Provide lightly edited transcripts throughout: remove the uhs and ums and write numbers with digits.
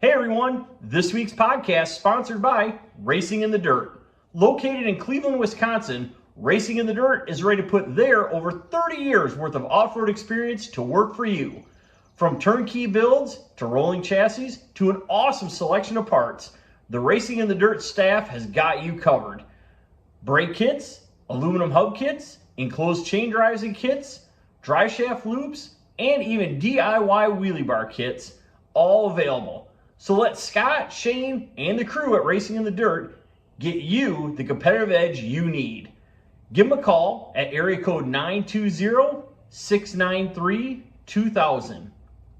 Hey everyone, this week's podcast sponsored by Racing in the Dirt. Located in Cleveland, Wisconsin, Racing in the Dirt is ready to put their over 30 years worth of off-road experience to work for you. From turnkey builds to rolling chassis to an awesome selection of parts, the Racing in the Dirt staff has got you covered. Brake kits, aluminum hub kits, enclosed chain drives and kits, drive shaft loops, and even DIY wheelie bar kits, all available. So let Scott, Shane, and the crew at Racing in the Dirt get you the competitive edge you need. Give them a call at area code 920-693-2000.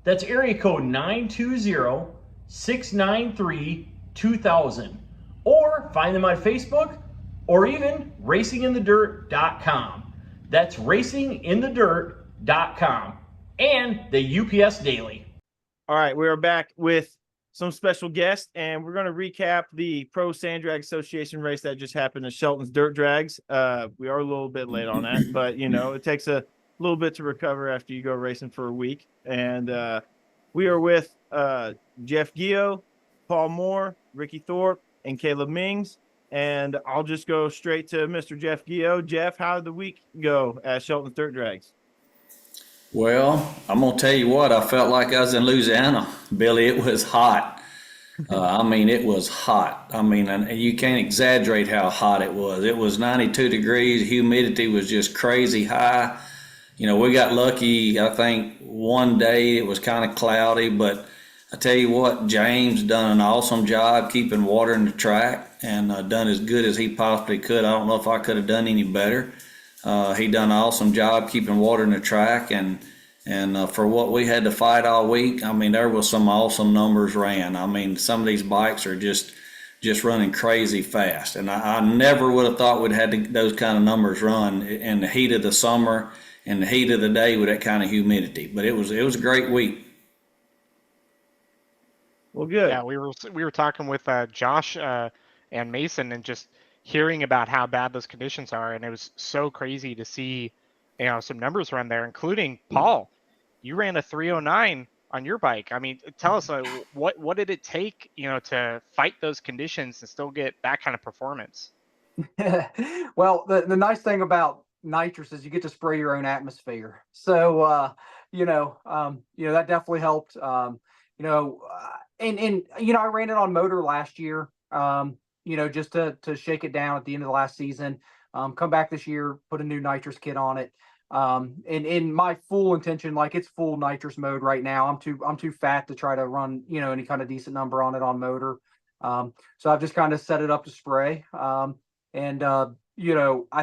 That's area code 920-693-2000. Or find them on Facebook or even racinginthedirt.com. That's racinginthedirt.com and the UPS Daily. All right, we are back with some special guests, and we're going to recap the Pro Sand Drag Association race that just happened at Shelton's Dirt Drags. We are a little bit late on that, but, you know, it takes a little bit to recover after you go racing for a week. And we are with Jeff Guillot, Paul Moore, Ricky Thorpe, and Caleb Mings. And I'll just go straight to Mr. Jeff Guillot. Jeff, how did the week go at Shelton's Dirt Drags? Well, I'm going to tell you what, I felt like I was in Louisiana, Billy. It was hot. It was hot. And you can't exaggerate how hot it was. It was 92 degrees. Humidity was just crazy high. You know, we got lucky, I think, one day it was kind of cloudy, but I tell you what, James done an awesome job keeping water in the track and done as good as he possibly could. I don't know if I could have done any better. He done an awesome job keeping water in the track, and for what we had to fight all week, there was some awesome numbers ran. Some of these bikes are just running crazy fast, and I never would have thought we'd had those kind of numbers run in the heat of the summer and the heat of the day with that kind of humidity. But it was a great week. Well, good. Yeah, we were talking with Josh and Mason, and just hearing about how bad those conditions are, and it was so crazy to see, you know, some numbers run there, including Paul. You ran a 309 on your bike. Tell us what did it take, you know, to fight those conditions and still get that kind of performance? Well, the nice thing about nitrous is you get to spray your own atmosphere. So that definitely helped. I ran it on motor last year. Just to shake it down at the end of the last season, come back this year, put a new nitrous kit on it. And in my full intention, like it's full nitrous mode right now. I'm too fat to try to run, any kind of decent number on it on motor. So I've just kind of set it up to spray. I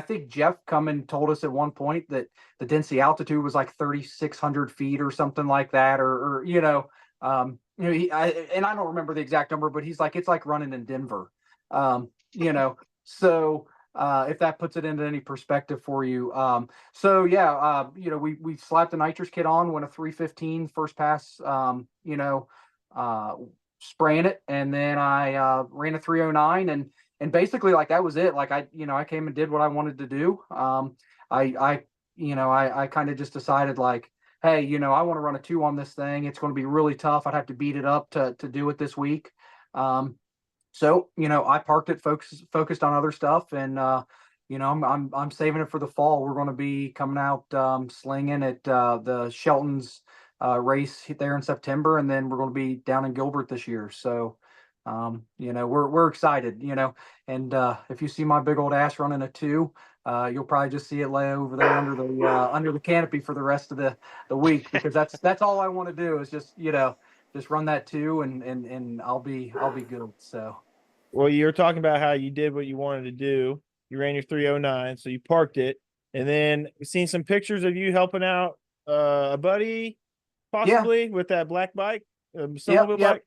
think Jeff come and told us at one point that the density altitude was like 3,600 feet or something like that, I don't remember the exact number, but he's like, it's like running in Denver. If that puts it into any perspective for you. We slapped the nitrous kit on, went a 315 first pass, spraying it. And then I ran a 309 and basically like that was it. Like I came and did what I wanted to do. I kind of just decided like, hey, I want to run a 2 on this thing. It's going to be really tough. I'd have to beat it up to do it this week. So, I parked it, focused on other stuff, and I'm saving it for the fall. We're going to be coming out slinging at the Sheltons race there in September, and then we're going to be down in Gilbert this year. So, we're excited. And if you see my big old ass running a 2, you'll probably just see it lay over there under the canopy for the rest of the week, because that's all I want to do is just run that 2 and I'll be good. So. Well, you're talking about how you did what you wanted to do. You ran your 309, so you parked it, and then we've seen some pictures of you helping out a buddy, possibly with that black bike, bike.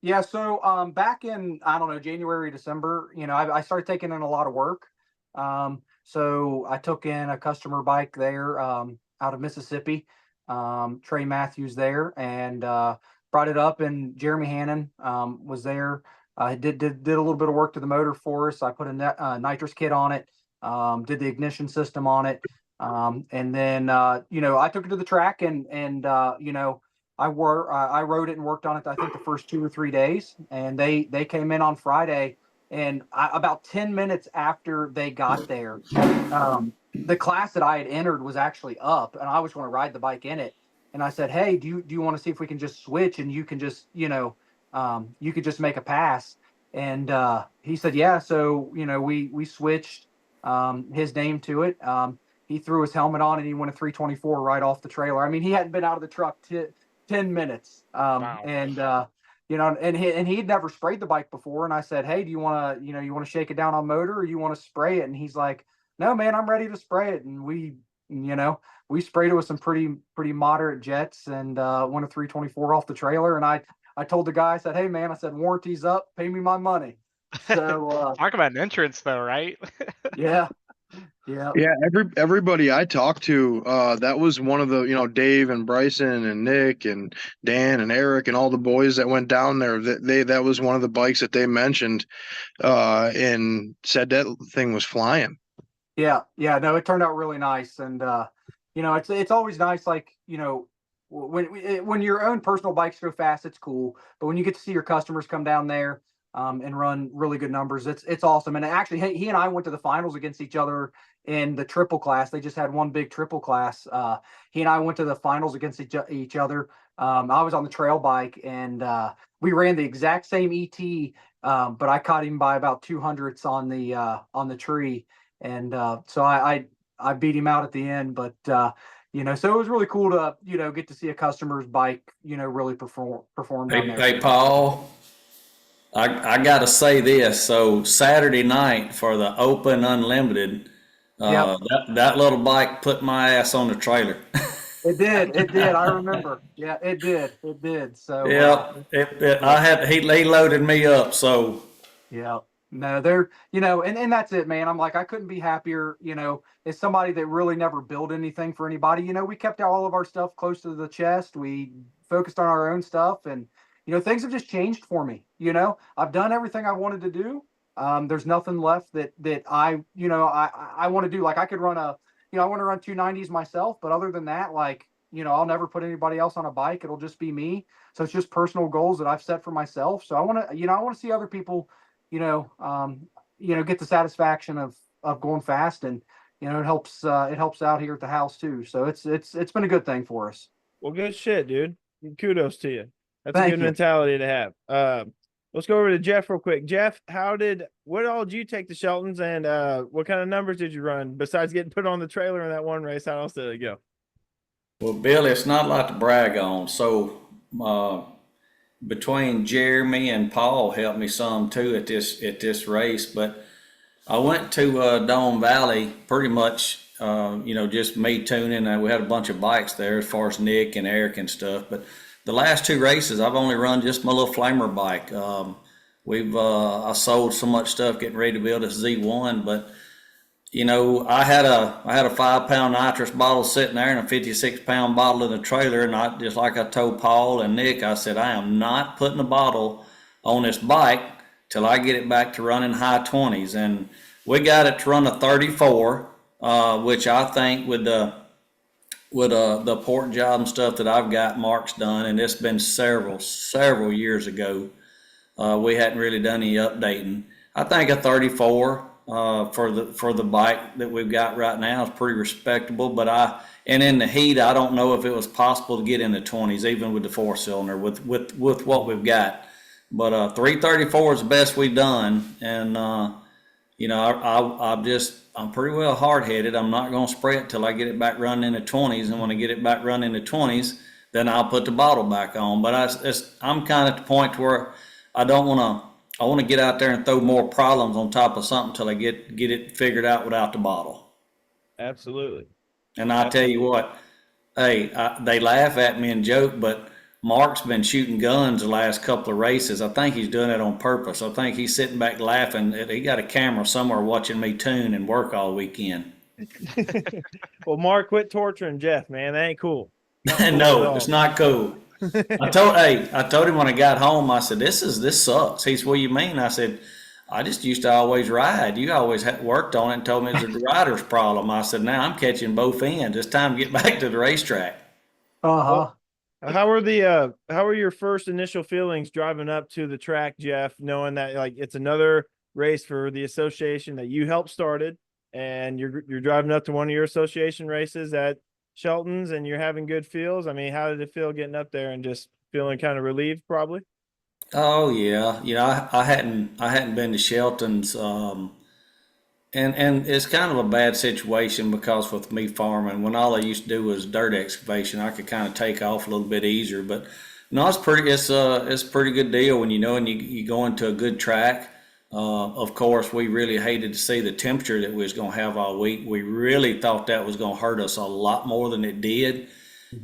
Yeah. So back in January, December, I started taking in a lot of work. So I took in a customer bike there out of Mississippi, Trey Matthews there, and brought it up, and Jeremy Hannon was there. I did a little bit of work to the motor for us. I put a nitrous kit on it, did the ignition system on it. And then, I took it to the track and I rode it and worked on it, I think the first 2 or 3 days, and they came in on Friday, and about 10 minutes after they got there, the class that I had entered was actually up, and I was going to ride the bike in it. And I said, "Hey, do you want to see if we can just switch, and you can just, you could just make a pass?" And he said, "Yeah." So we switched his name to it. He threw his helmet on and he went a 324 right off the trailer. I mean, he hadn't been out of the truck 10 minutes. Wow. And he'd never sprayed the bike before. And I said, "Hey, do you want to, you want to shake it down on motor, or you want to spray it?" And he's like, "No, man, I'm ready to spray it." And we sprayed it with some pretty moderate jets, and went a 324 off the trailer. And I told the guy, I said, "Hey, man," I said, "warranty's up, pay me my money." So Talk about an entrance, though, right? yeah. Yeah. Yeah, everybody I talked to, that was one of the, Dave and Bryson and Nick and Dan and Eric and all the boys that went down there. That was one of the bikes that they mentioned, and said that thing was flying. Yeah. No, it turned out really nice, and it's always nice, like when your own personal bikes go fast, it's cool. But when you get to see your customers come down there and run really good numbers, it's awesome. And actually, he and I went to the finals against each other in the triple class. They just had one big triple class. He and I went to the finals against each other. I was on the trail bike, and we ran the exact same ET, but I caught him by about 200ths on the tree, and so I beat him out at the end. But so it was really cool to get to see a customer's bike really perform down there. Hey, Paul, I got to say this. So Saturday night for the Open Unlimited, Yep. that little bike put my ass on the trailer. It did. I remember. Yeah, it did. So yeah, he loaded me up. So yeah. No, they're, and that's it, man. I'm like, I couldn't be happier, as somebody that really never built anything for anybody. We kept all of our stuff close to the chest. We focused on our own stuff, and, things have just changed for me. I've done everything I wanted to do. There's nothing left that I want to do. Like, I could run I want to run 290s myself, but other than that, like, I'll never put anybody else on a bike. It'll just be me. So it's just personal goals that I've set for myself. So I want to see other people, get the satisfaction of going fast, and it helps out here at the house too. So it's been a good thing for us. Well, good shit, dude. Kudos to you. That's Thank a good you. mentality to have. Let's go over to Jeff real quick. Jeff, what all did you take the Sheltons, and what kind of numbers did you run besides getting put on the trailer in that one race? How else did it go? Well, Billy, it's not a lot to brag on. So between Jeremy and Paul helped me some too at this race, but I went to Dome Valley pretty much, just me tuning. We had a bunch of bikes there as far as Nick and Eric and stuff. But the last two races, I've only run just my little flamer bike. I sold so much stuff getting ready to build a Z1, but I had a 5-pound nitrous bottle sitting there and a 56-pound bottle in the trailer, and I just like I told Paul and Nick, I said, I am not putting a bottle on this bike till I get it back to running high 20s, and we got it to run a 34, which I think with the port job and stuff that I've got Mark's done, and it's been several years ago. We hadn't really done any updating. I think a 34. For the bike that we've got right now is pretty respectable, but in the heat, I don't know if it was possible to get in the 20s, even with the 4-cylinder with what we've got. But 334 is the best we've done, and I'm pretty well hard-headed. I'm not going to spray it till I get it back running in the 20s, and when I get it back running in the 20s, then I'll put the bottle back on. But I'm kind of at the point where I want to get out there and throw more problems on top of something till I get it figured out without the bottle. Absolutely. And I tell you what, hey, they laugh at me and joke, but Mark's been shooting guns the last couple of races. I think he's doing it on purpose. I think he's sitting back laughing. He got a camera somewhere watching me tune and work all weekend. Well, Mark, quit torturing Jeff, man. That ain't cool. No, it's not cool. I told him when I got home, I said, this sucks. He said, what do you mean? I said, I just used to always ride. You always worked on it and told me it was a rider's problem. I said, now I'm catching both ends. It's time to get back to the racetrack. Uh-huh. How are your first initial feelings driving up to the track, Jeff, knowing that like it's another race for the association that you helped started, and you're driving up to one of your association races at Sheltons and you're having good feels? I mean, how did it feel getting up there and just feeling kind of relieved probably? Oh yeah, I hadn't been to Shelton's, and it's kind of a bad situation because with me farming, when all I used to do was dirt excavation, I could kind of take off a little bit easier. But no, it's a pretty good deal when you know and you go into a good track. Of course, we really hated to see the temperature that we was going to have all week. We really thought that was going to hurt us a lot more than it did.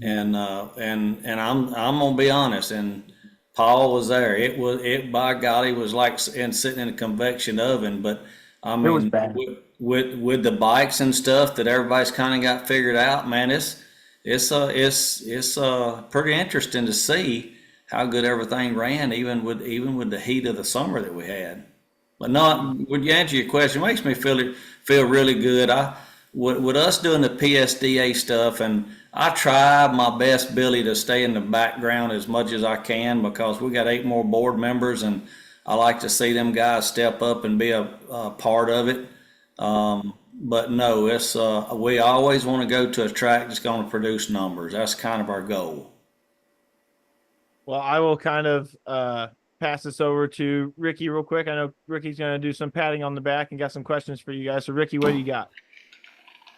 And I'm gonna be honest. And Paul was there. It by golly was like sitting in a convection oven. But I It was mean, bad. with the bikes and stuff that everybody's kind of got figured out, man, it's pretty interesting to see how good everything ran, even with the heat of the summer that we had. But not, when you answer your question, it makes me feel really good. With us doing the PSDA stuff, and I try my best, Billy, to stay in the background as much as I can because we got 8 more board members, and I like to see them guys step up and be a part of it. But no, it's we always want to go to a track that's going to produce numbers. That's kind of our goal. Well, I will kind of pass this over to Ricky real quick. I know Ricky's going to do some patting on the back and got some questions for you guys. So, Ricky, what do you got?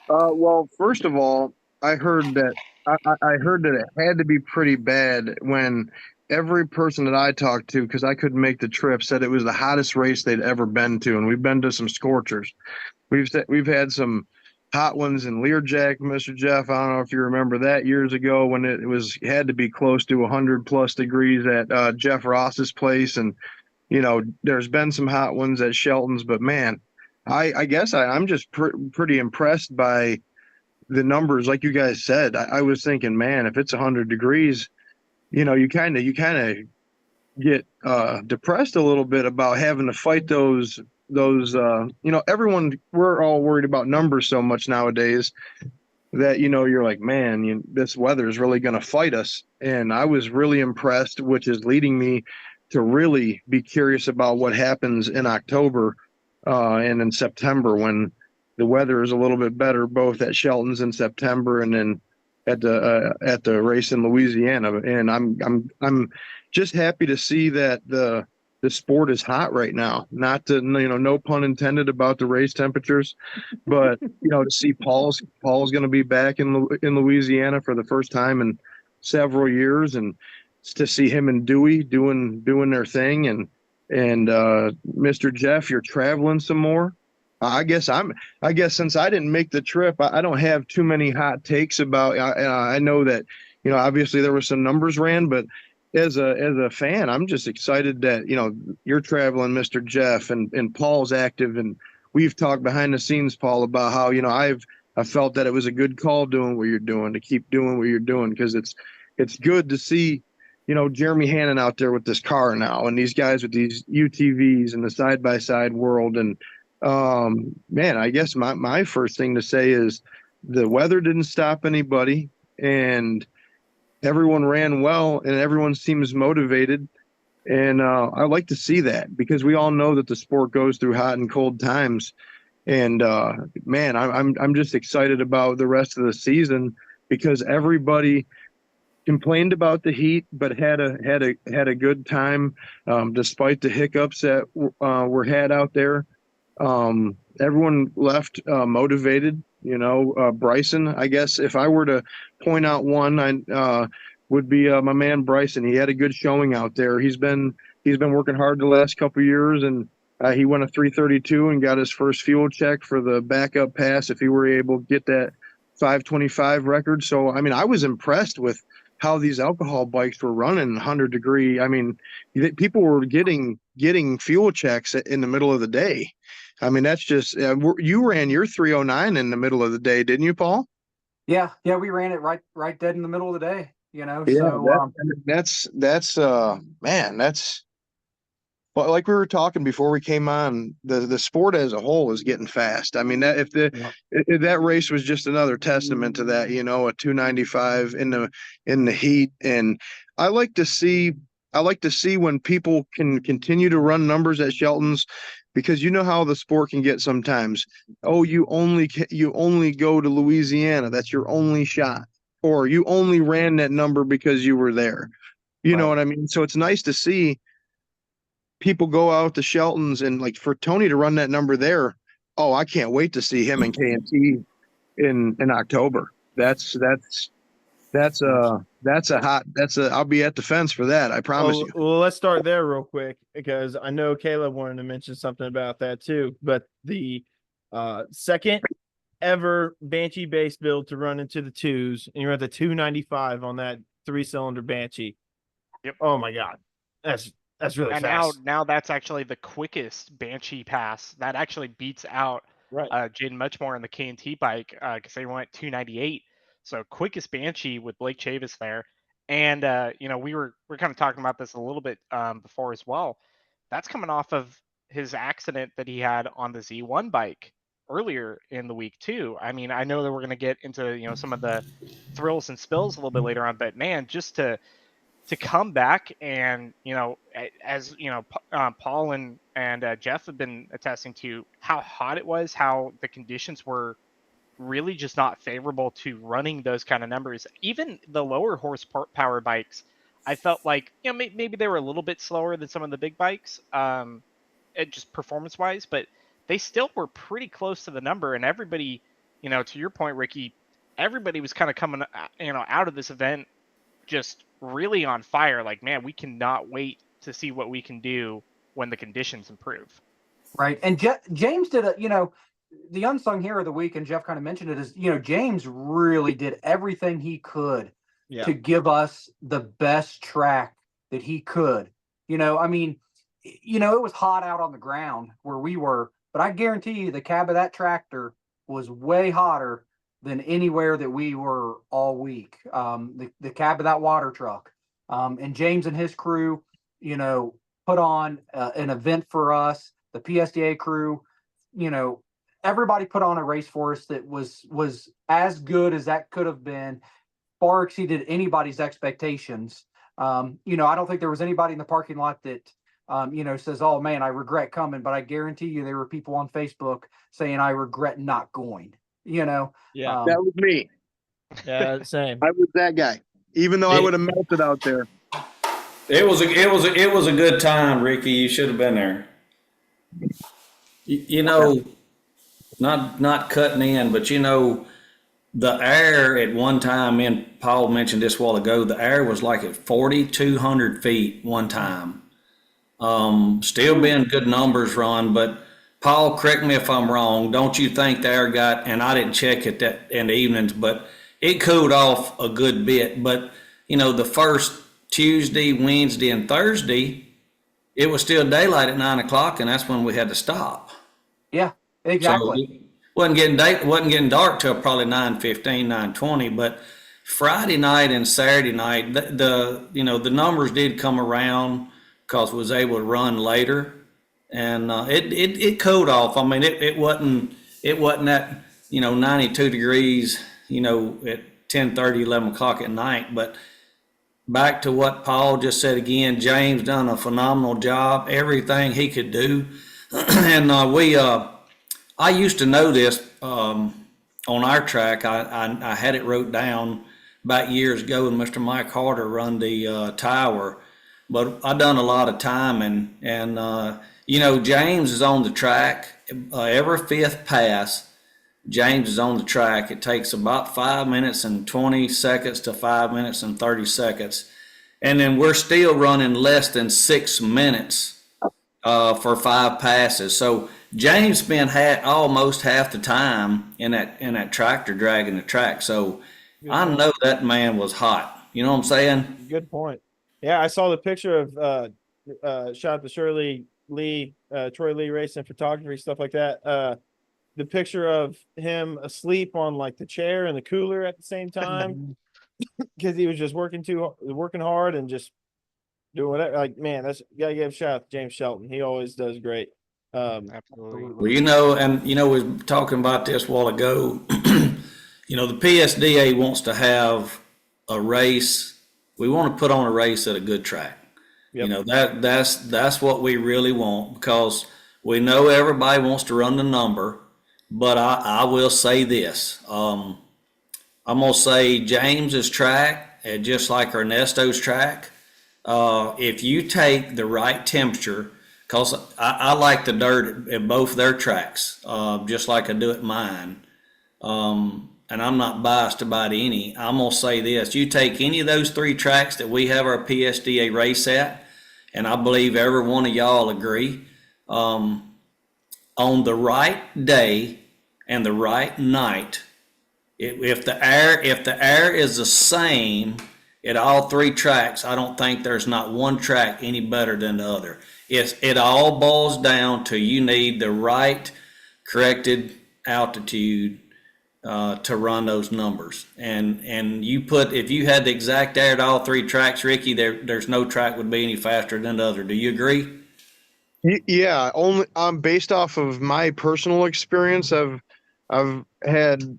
Well, first of all, I heard that I heard that it had to be pretty bad when every person that I talked to, because I couldn't make the trip, said it was the hottest race they'd ever been to, and we've been to some scorchers. We've had some hot ones in Learjack, Mr. Jeff. I don't know if you remember that years ago when it had to be close to 100+ degrees at Jeff Ross's place, and there's been some hot ones at Shelton's, but man, I guess I'm just pretty impressed by the numbers. Like you guys said, I was thinking, man, if it's 100 degrees, you kind of get depressed a little bit about having to fight those everyone, we're all worried about numbers so much nowadays that you're like, man, this weather is really going to fight us. And I was really impressed, which is leading me to really be curious about what happens in October and in September when the weather is a little bit better, both at Shelton's in September and then at the race in Louisiana. And I'm just happy to see that the sport is hot right now. Not to, no pun intended about the race temperatures, but to see Paul's going to be back in Louisiana for the first time in several years, and to see him and Dewey doing their thing, and Mr. Jeff, you're traveling some more. I guess since I didn't make the trip, I don't have too many hot takes about. I know that obviously there were some numbers ran, but as a fan, I'm just excited that you're traveling, Mr. Jeff, and Paul's active, and we've talked behind the scenes, Paul, about how I felt that it was a good call doing what you're doing, to keep doing what you're doing, because it's good to see Jeremy Hannon out there with this car now, and these guys with these UTVs and the side-by-side world. And man, I guess my first thing to say is the weather didn't stop anybody, and everyone ran well, and everyone seems motivated. And I like to see that, because we all know that the sport goes through hot and cold times. And man, I'm just excited about the rest of the season, because everybody complained about the heat, but had a good time despite the hiccups that were had out there. Everyone left motivated. Bryson, I guess if I were to point out one, I would be my man Bryson. He had a good showing out there. He's been working hard the last couple of years, and he won a 3:32 and got his first fuel check for the backup pass if he were able to get that 5:25 record. So I mean, I was impressed with how these alcohol bikes were running 100 degree. I mean, people were getting fuel checks in the middle of the day. I mean, that's just you ran your 309 in the middle of the day, didn't you, Paul? Yeah, we ran it right dead in the middle of the day. Yeah, So that's man, that's But like we were talking before we came on, the sport as a whole is getting fast. I mean, that if that race was just another testament to that, you know, a 295 in the heat. And I like to see when people can continue to run numbers at Sheltons, because you know how the sport can get sometimes. Oh, you only go to Louisiana. That's your only shot. Or you only ran that number because you were there. You know what I mean? So it's nice to see people go out to Sheltons, and like for Tony to run that number there. Oh, I can't wait to see him in KNT in October. I'll be at the fence for that. I promise you. Well, let's start there real quick, because I know Caleb wanted to mention something about that too. But the second ever Banshee base build to run into the twos, and you're at the 295 on that 3-cylinder Banshee. Yep. Oh my God. That's really and fast. now that's actually the quickest Banshee pass. That actually beats out Jaden Muchmore in the K&T bike, because they went 298. So quickest Banshee with Blake Chavis there. And you know, we're kind of talking about this a little bit before as well. That's coming off of his accident that he had on the Z1 bike earlier in the week too. I mean, I know that we're going to get into, you know, some of the thrills and spills a little bit later on, but man, just to come back and, you know, as you know, Paul and Jeff have been attesting to how hot it was, how the conditions were really just not favorable to running those kind of numbers. Even the lower horsepower bikes, I felt like, you know, maybe they were a little bit slower than some of the big bikes, just performance wise, but they still were pretty close to the number. And everybody, you know, to your point, Ricky, everybody was kind of coming, you know, out of this event just really on fire. Like, man, we cannot wait to see what we can do when the conditions improve. Right. And James did you know, the unsung hero of the week, and Jeff kind of mentioned it, is, you know, James really did everything he could to give us the best track that he could. You know, I mean, you know, it was hot out on the ground where we were, but I guarantee you the cab of that tractor was way hotter than anywhere that we were all week. The cab of that water truck, and James and his crew, you know, put on an event for us. The PSDA crew, you know, everybody put on a race for us that was as good as that could have been, far exceeded anybody's expectations. You know, I don't think there was anybody in the parking lot that, you know, says, "Oh man, I regret coming," but I guarantee you there were people on Facebook saying, "I regret not going." You know, Yeah, That was me. yeah, same. I was that guy. Even though I would have melted out there. It was a good time, Ricky. You should have been there. You know, not cutting in, but you know, the air at one time, and Paul mentioned this a while ago, the air was like at 4,200 feet one time. Still being good numbers run, but Paul, correct me if I'm wrong. Don't you think the air got, and I didn't check it that in the evenings, but it cooled off a good bit. But you know, the first Tuesday, Wednesday, and Thursday, it was still daylight at 9 o'clock, and that's when we had to stop. yeah, exactly. So it wasn't getting dark till probably 9:15, 9:20. But Friday night and Saturday night, the you know, the numbers did come around because we was able to run later, and it cooled off. I mean, it wasn't that, you know, 92 degrees, you know, at 10:30, 11 o'clock at night. But back to what Paul just said again, James done a phenomenal job, everything he could do. And I used to know this on our track. I had it wrote down about years ago when Mr. Mike Harder run the tower, but I done a lot of timing, and you know, James is on the track every fifth pass. James is on the track. It takes about 5 minutes and 20 seconds to 5 minutes and 30 seconds. And then we're still running less than 6 minutes for 5 passes. So James spent almost half the time in that tractor dragging the track. So I know that man was hot. You know what I'm saying? Good point. Yeah, I saw the picture of shot at the Shirley Lee, Troy Lee Racing Photography, stuff like that. The picture of him asleep on like the chair and the cooler at the same time because he was just working hard and just doing whatever. Like, man, that's gotta give a shout out to James Shelton. He always does great. Absolutely. Well, we were talking about this a while ago. The PSDA wants to have a race. We want to put on a race at a good track. Yep. That's what we really want, because we know everybody wants to run the number. But I will say this. I'm gonna say James's track, just like Ernesto's track. If you take the right temperature, because I like the dirt at both their tracks, just like I do at mine. And I'm not biased about any. I'm going to say this. You take any of those 3 tracks that we have our PSDA race at, and I believe every one of y'all agree, on the right day and the right night, if the air is the same at all 3 tracks, I don't think there's not one track any better than the other. It all boils down to you need the right corrected altitude to run those numbers. And if you had the exact air at all 3 tracks, Ricky, there's no track would be any faster than the other. Do you agree? Yeah, only based off of my personal experience, I've had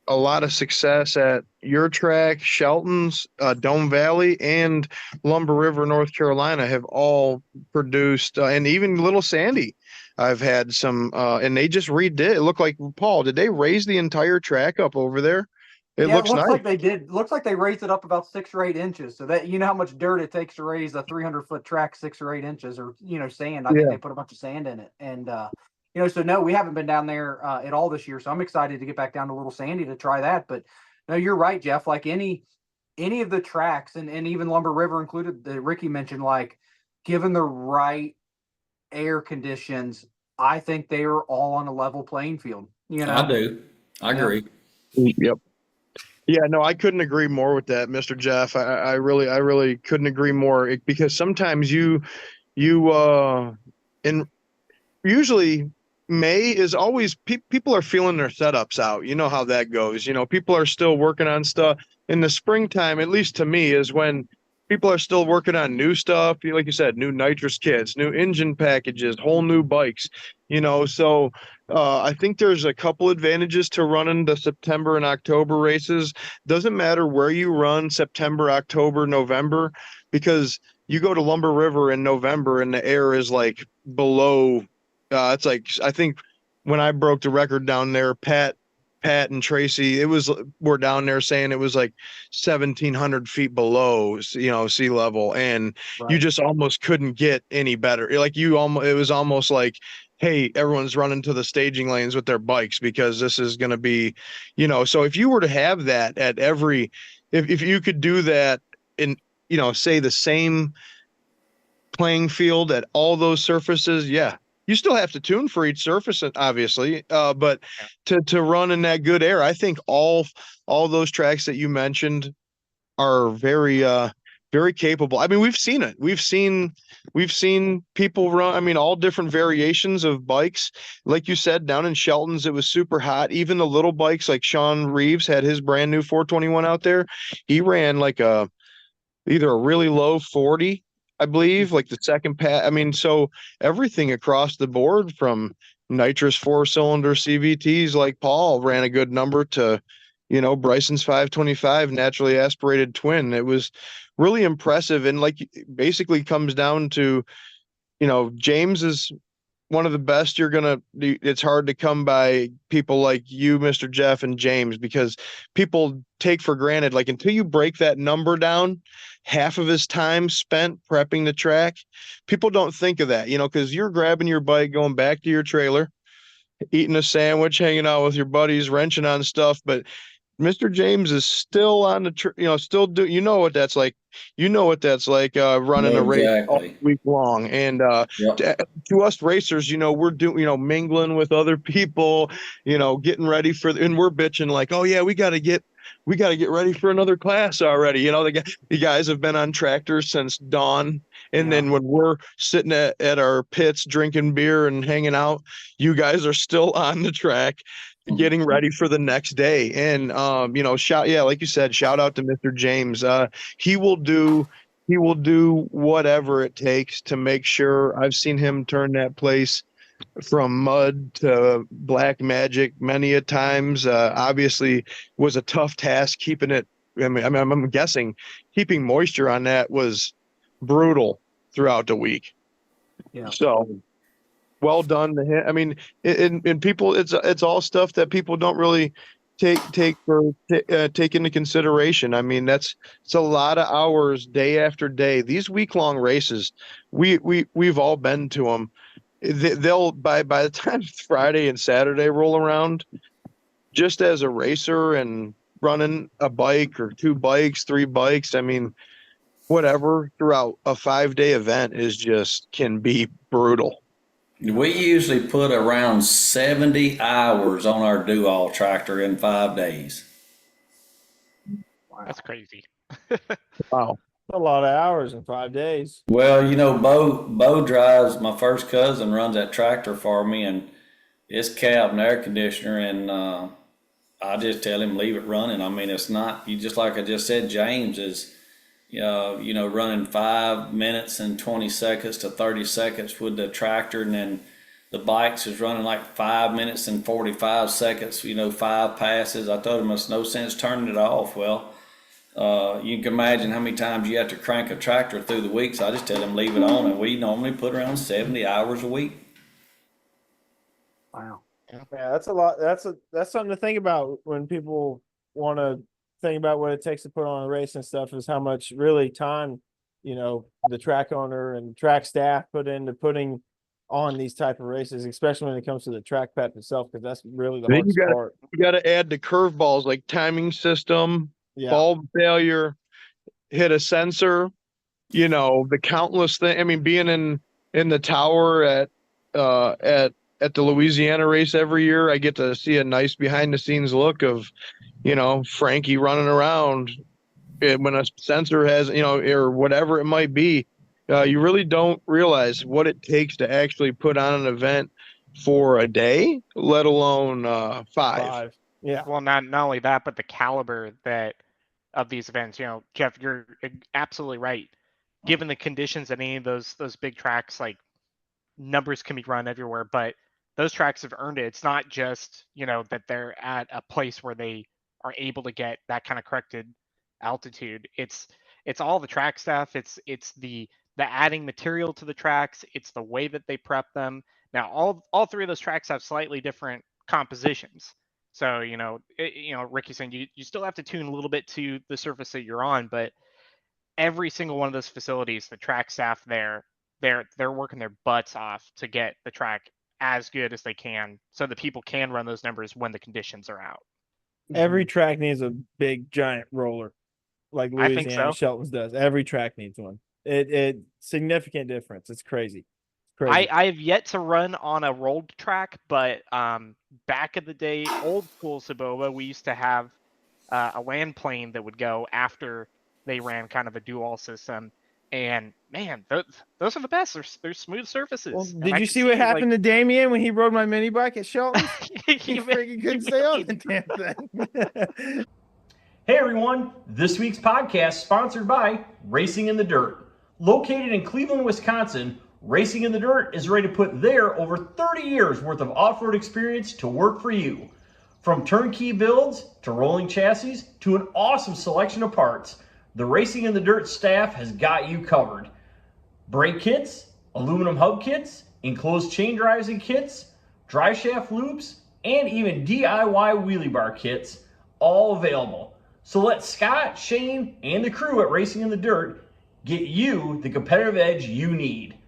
a lot of success at your track, Sheltons, Dome Valley, and Lumber River, North Carolina have all produced, and even Little Sandy. I've had some, and they just redid. It looked like, Paul, did they raise the entire track up over there? It Yeah, looks it looks nice. like they did. Looks like they raised it up about 6 or 8 inches. So that, you know how much dirt it takes to raise a 300-foot track 6 or 8 inches, or sand. I think they put a bunch of sand in it, and so no, we haven't been down there at all this year. So I'm excited to get back down to Little Sandy to try that. But no, you're right, Jeff. Like any of the tracks, and even Lumber River included, that Ricky mentioned, like given the right air conditions, I think they are all on a level playing field. I do. I agree. Yep. Yeah, no, I couldn't agree more with that, Mr. Jeff. I really couldn't agree more, because sometimes and usually May is always people are feeling their setups out. You know how that goes. People are still working on stuff in the springtime, at least to me, is when people are still working on new stuff. Like you said, new nitrous kits, new engine packages, whole new bikes, so I think there's a couple advantages to running the September and October races. Doesn't matter where you run, September, October, November, because you go to Lumber River in November and the air is like below. It's like, I think when I broke the record down there, Pat and Tracy, we're down there saying it was like 1,700 feet below, sea level, and Right. you just almost couldn't get any better. Like it was almost like, hey, everyone's running to the staging lanes with their bikes, because this is going to be, so if you were to have that at if you could do that in, say the same playing field at all those surfaces, yeah. You still have to tune for each surface, obviously, but to run in that good air, I think all those tracks that you mentioned are very very capable. I mean, we've seen it. We've seen people run. I mean, all different variations of bikes. Like you said, down in Sheltons, it was super hot. Even the little bikes, like Sean Reeves had his brand new 421 out there. He ran like either a really low 40, I believe, like the second pass. I mean, so everything across the board, from nitrous 4-cylinder CVTs like Paul ran a good number to, Bryson's 525 naturally aspirated twin. It was really impressive. And like, basically comes down to, James is one of the best. It's hard to come by people like you, Mr. Jeff, and James, because people take for granted, like, until you break that number down, half of his time spent prepping the track. People don't think of that, because you're grabbing your bike, going back to your trailer, eating a sandwich, hanging out with your buddies, wrenching on stuff. But Mr. James is still on the, still do, what that's like. Running a race all week long. And to us racers, we're doing, mingling with other people, getting ready and we're bitching like, oh yeah, we got to get ready for another class already. The guys have been on tractors since dawn. And then when we're sitting at our pits drinking beer and hanging out, you guys are still on the track getting ready for the next day. And like you said, shout out to Mr. James. He will do he will do whatever it takes to make sure. I've seen him turn that place from mud to black magic many a times. Obviously was a tough task keeping it. I'm guessing keeping moisture on that was brutal throughout the week. Yeah. So well done to him. I mean, in people, it's all stuff that people don't really take into consideration. I mean, it's a lot of hours day after day. These week-long races, we've all been to them. They'll by the time Friday and Saturday roll around, just as a racer and running a bike or 2 bikes, 3 bikes, I mean, whatever throughout a 5-day event can be brutal. We usually put around 70 hours on our do-all tractor in 5 days. That's crazy. Wow. A lot of hours in 5 days. Well, you know, Bo drives, my first cousin runs that tractor for me, and it's cab and air conditioner, and I just tell him leave it running. I mean, it's not, you just like I just said, James is, you know, running 5 minutes and 20 seconds to 30 seconds with the tractor, and then the bikes is running like 5 minutes and 45 seconds, you know, 5 passes. I told him it's no sense turning it off. Well, you can imagine how many times you have to crank a tractor through the week. So I just tell them leave it on, and we normally put around 70 hours a week. Wow. Yeah, that's a lot. That's something to think about when people want to think about what it takes to put on a race and stuff, is how much really time, you know, the track owner and track staff put into putting on these type of races, especially when it comes to the track prep itself, because that's really the Then hardest part. You got to add the curveballs like timing system, Yeah. bulb failure, hit a sensor, you know, the countless thing. I mean, being in the tower at the Louisiana race every year, I get to see a nice behind the scenes look of, you know, Frankie running around when a sensor has, you know, or whatever it might be. You really don't realize what it takes to actually put on an event for a day, let alone 5. Yeah. Well, not only that, but the caliber of these events. You know, Jeff, you're absolutely right. Given the conditions at any of those big tracks, like, numbers can be run everywhere, but those tracks have earned it. It's not just, you know, that they're at a place where they are able to get that kind of corrected altitude. It's all the track stuff. It's the adding material to the tracks. It's the way that they prep them. Now, all 3 of those tracks have slightly different compositions. So, you know, Ricky's saying you still have to tune a little bit to the surface that you're on, but every single one of those facilities, the track staff there, they're working their butts off to get the track as good as they can, so that people can run those numbers when the conditions are out. Every track needs a big giant roller, like I think Louisiana so. Sheltons does. Every track needs one. It significant difference. It's crazy. I have yet to run on a rolled track, but back in the day, old school Saboba, we used to have a land plane that would go after they ran kind of a dual system. And man, those are the best. They're smooth surfaces. Well, And did I you can see what happened like, to Damien when he rode my mini bike at Shelton? He freaking couldn't stay on the damn thing. Hey everyone, this week's podcast sponsored by Racing in the Dirt. Located in Cleveland, Wisconsin, Racing in the Dirt is ready to put their over 30 years worth of off-road experience to work for you. From turnkey builds to rolling chassis to an awesome selection of parts, the Racing in the Dirt staff has got you covered. Brake kits, aluminum hub kits, enclosed chain drives and kits, dry shaft loops, and even DIY wheelie bar kits, all available. So let Scott, Shane, and the crew at Racing in the Dirt get you the competitive edge you need.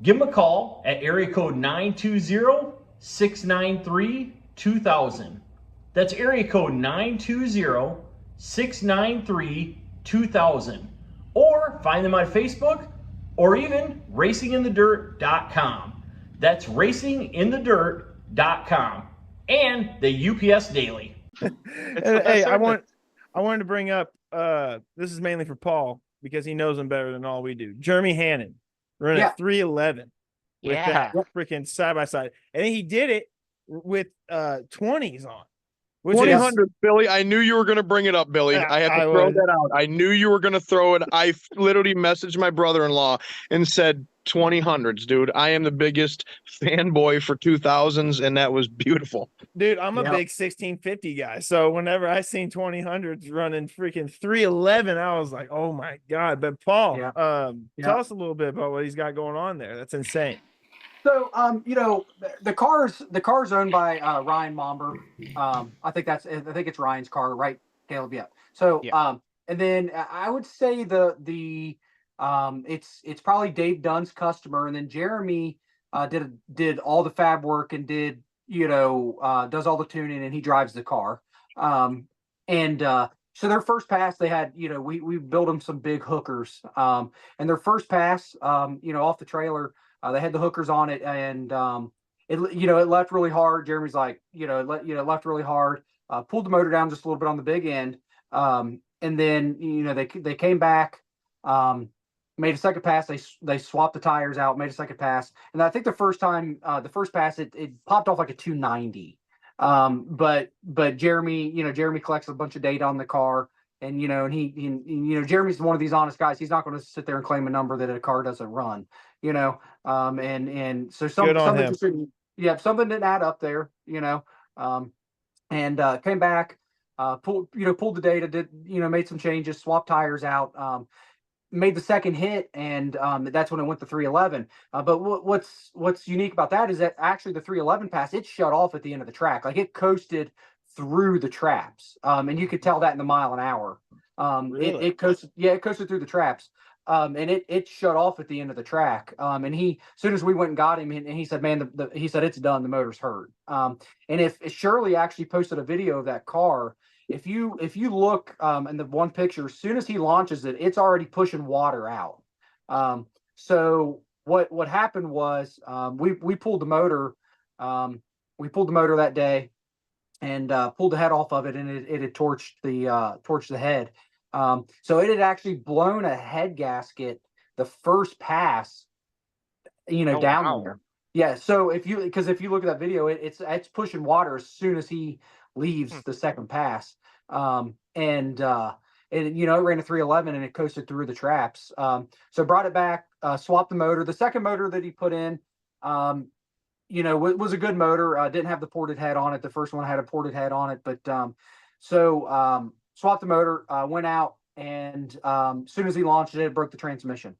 Give them a call at area code 920-693-2000. That's area code 920-693-2000. Or find them on Facebook or even racinginthedirt.com. That's racinginthedirt.com. And the UPS Daily. Hey, I wanted to bring up, this is mainly for Paul because he knows him better than all we do. Jeremy Hannon running Yeah. 311 with Yeah. that freaking side by side, and then he did it with 20s on. which 2000, Billy. I knew you were going to bring it up, Billy. Yeah, I had to I throw would. that out. I knew you were going to throw it. I literally messaged my brother-in-law and said 2000s, dude. I am the biggest fanboy for 2000s, and that was beautiful. Dude, I'm a Yep. big 1650 guy. So whenever I seen 2000s running freaking 311, I was like, oh my God. But Paul, Yeah. tell us a little bit about what he's got going on there. That's insane. So, the car's owned by Ryan Momber. I think it's Ryan's car, right, Caleb? Yeah. So, Yeah. and then I would say it's probably Dave Dunn's customer, and then Jeremy did all the fab work and does all the tuning, and he drives the car. And so their first pass, they had, we built them some big hookers. And their first pass, off the trailer. They had the hookers on it, and it left really hard. Jeremy's like, it left really hard. Pulled the motor down just a little bit on the big end, and then they came back, made a second pass. They swapped the tires out, made a second pass, and I think the first pass it popped off like a 290. But Jeremy collects a bunch of data on the car. And Jeremy's one of these honest guys. He's not going to sit there and claim a number that a car doesn't run. And so Good on him. something didn't add up there. And came back, pulled the data, made some changes, swapped tires out, made the second hit, and that's when it went to 311. But what's unique about that is that actually the 311 pass, it shut off at the end of the track. Like, it coasted through the traps, and you could tell that in the mile an hour. Really? It coasted through the traps. And it shut off at the end of the track. And as soon as we went and got him, and he said, "Man, he said it's done. The motor's hurt." And if Shirley actually posted a video of that car, if you look in the one picture, as soon as he launches it, it's already pushing water out. So what happened was we pulled the motor. We pulled the motor that day, and pulled the head off of it, and it had torched the head. So it had actually blown a head gasket the first pass, down wow. there. Yeah. So if you look at that video, it's pushing water as soon as he leaves the second pass. It ran a 311 and it coasted through the traps. So brought it back, swapped the motor. The second motor that he put in, was a good motor. Didn't have the ported head on it. The first one had a ported head on it, but swapped the motor, went out, and as soon as he launched it broke the transmission.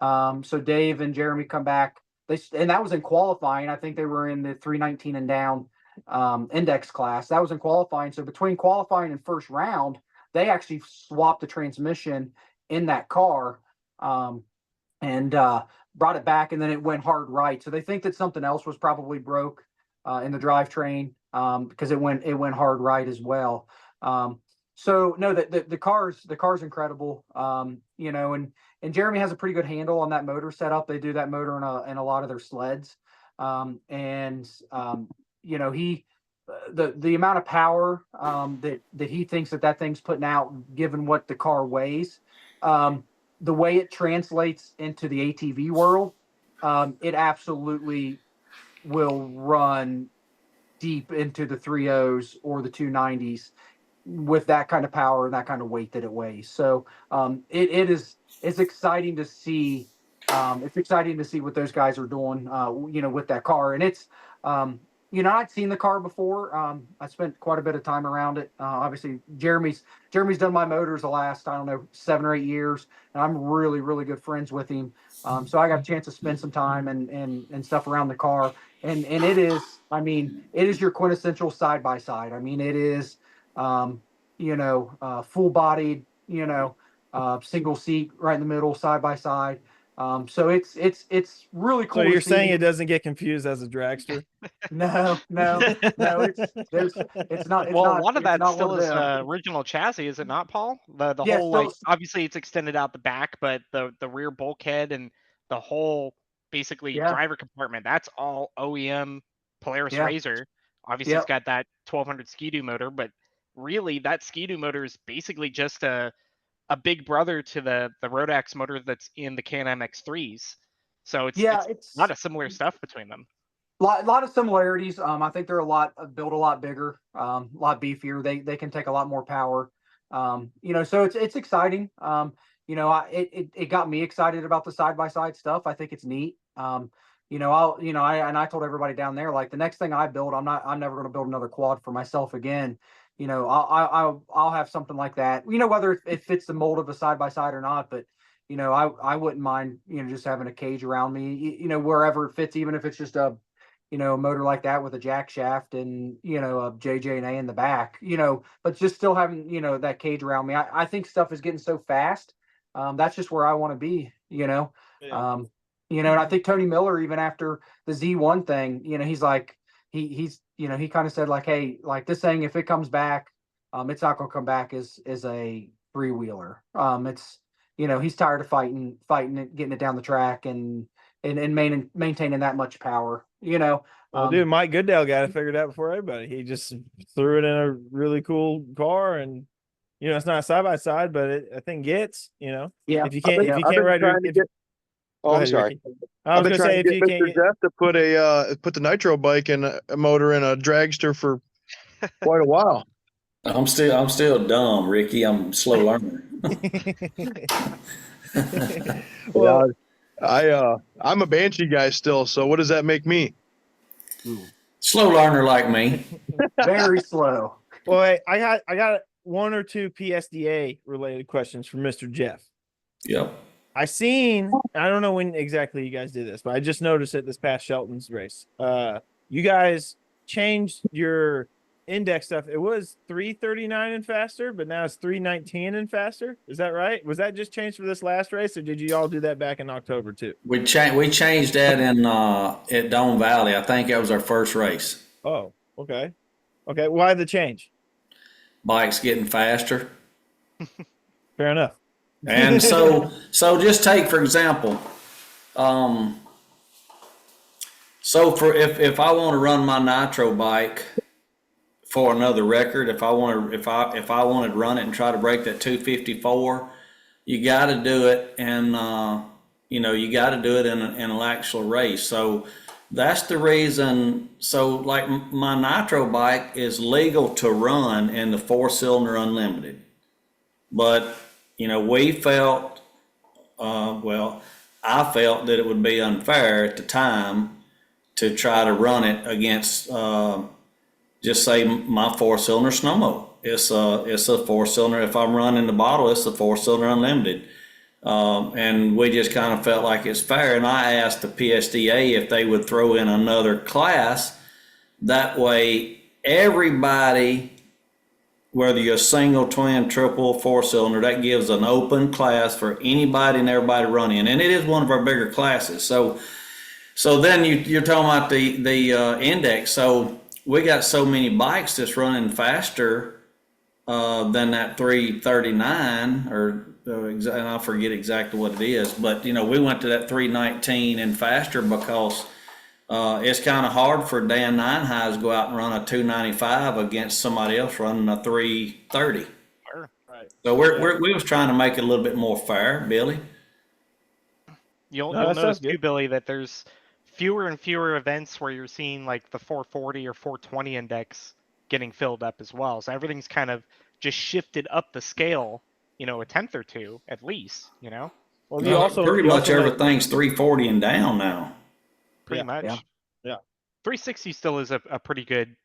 So Dave and Jeremy come back. And that was in qualifying. I think they were in the 319 and down index class. That was in qualifying. So between qualifying and first round, they actually swapped the transmission in that car, and brought it back, and then it went hard right. So they think that something else was probably broke in the drivetrain, because it went hard right as well. So no, the car's incredible. And Jeremy has a pretty good handle on that motor setup. They do that motor in a lot of their sleds. The amount of power that he thinks that thing's putting out, given what the car weighs, the way it translates into the ATV world, it absolutely will run deep into the 3.0s or the 290s with that kind of power and that kind of weight that it weighs. So it's exciting to see. It's exciting to see what those guys are doing, with that car. And it's, I'd seen the car before. I spent quite a bit of time around it. Obviously, Jeremy's done my motors the last, 7 or 8 years, and I'm really, really good friends with him. So I got a chance to spend some time and stuff around the car. And it is, it is your quintessential side by side. It is, full bodied, single seat right in the middle, side by side. So it's really cool. So you're saying it doesn't get confused as a dragster? No. It's not. A lot of that still is original chassis, is it not, Paul? The whole, obviously it's extended out the back, but the rear bulkhead and the whole basically driver compartment, that's all OEM Polaris RZR. Obviously it's got that 1200 Ski-Doo motor, but really that Ski-Doo motor is basically just a big brother to the Rodax motor that's in the Can-Am X3s. So it's a lot of similar stuff between them. Lot of similarities. I think they're built a lot bigger, a lot beefier. They can take a lot more power. So it's exciting. It got me excited about the side by side stuff. I think it's neat. I told everybody down there, like, the next thing I build, I'm never going to build another quad for myself again. I'll have something like that. Whether it fits the mold of a side by side or not, but I wouldn't mind just having a cage around me, wherever it fits, even if it's just a motor like that with a jack shaft and a JJ&A in the back, but just still having that cage around me. I think stuff is getting so fast. That's just where I want to be. Yeah. And I think Tony Miller, even after the Z1 thing, he's like, he kind of said, like, hey, like, this thing, if it comes back, it's not going to come back as a three-wheeler. It's, he's tired of fighting it, getting it down the track and maintaining that much power, Well, dude, Mike Goodell got it figured out before everybody. He just threw it in a really cool car, and it's not side by side, but I think gets, Yeah. if you can't ride your, Oh, I'm ahead, sorry. Ricky. I was I've been gonna say, trying to if get you Mr. can't Jeff to put the nitro bike and a motor in a dragster for quite a while. I'm still dumb, Ricky. I'm a slow learner. Well, I'm a Banshee guy still. So what does that make me? Slow learner like me. Very slow. well, hey, I got one or two PSDA related questions from Mr. Jeff. Yep. I don't know when exactly you guys did this, but I just noticed it this past Sheltons race. You guys changed your index stuff. It was 339 and faster, but now it's 319 and faster. Is that right? Was that just changed for this last race, or did you all do that back in October too? We changed that in at Dome Valley. I think that was our first race. Oh, okay. Why the change? Bikes getting faster. Fair enough. And so just take, for example, so for if I want to run my nitro bike for another record, if I wanted to run it and try to break that 254, you got to do it, and you got to do it in an actual race. So that's the reason. So, like, my nitro bike is legal to run in the 4-cylinder unlimited, but we felt, I felt that it would be unfair at the time to try to run it against, just say, my 4-cylinder snowmobile. It's a 4-cylinder. If I'm running the bottle, it's a 4-cylinder unlimited. And we just kind of felt like it's fair. And I asked the PSDA if they would throw in another class. That way, everybody, whether you're a single, twin, triple, 4-cylinder, that gives an open class for anybody and everybody to run in. And it is one of our bigger classes. So then you're talking about the index. So we got so many bikes that's running faster than that 339, and I forget exactly what it is. But, we went to that 319 and faster because it's kind of hard for Dan Ninehighs to go out and run a 295 against somebody else running a 330. Sure. Right. So we was trying to make it a little bit more fair, Billy. You'll that notice sounds too, good. Billy, that there's fewer and fewer events where you're seeing like the 440 or 420 index getting filled up as well. So everything's kind of just shifted up the scale, a tenth or two at least. Well, you also pretty you much also everything's 340 and down now. Pretty Yeah, much. yeah. 360 still is a pretty good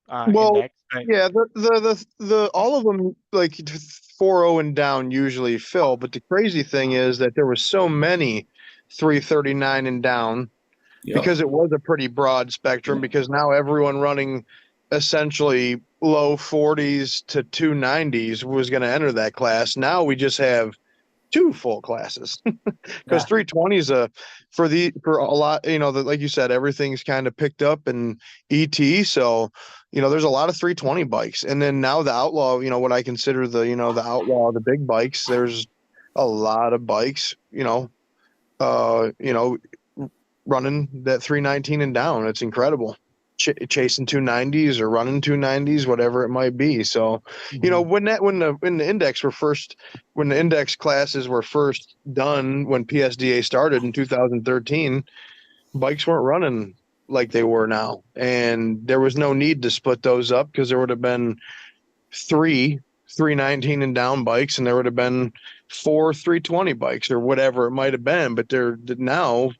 Well, index. But yeah, the all of them, like 4.0 and down, usually fill. But the crazy thing is that there were so many 339 and down Yep. because it was a pretty broad spectrum. Because now everyone running essentially low 40s to 290s was going to enter that class. Now we just have 2 full classes because 320s for a lot, like you said, everything's kind of picked up in ET. So, there's a lot of 320 bikes. And then now the outlaw, what I consider the outlaw, the big bikes, there's a lot of bikes, running that 319 and down. It's incredible. Chasing 290s or running 290s, whatever it might be. So, when the index classes were first done, when PSDA started in 2013, bikes weren't running like they were now. And there was no need to split those up because there would have been three 319 and down bikes, and there would have been 4 320 bikes or whatever it might have been. But they're now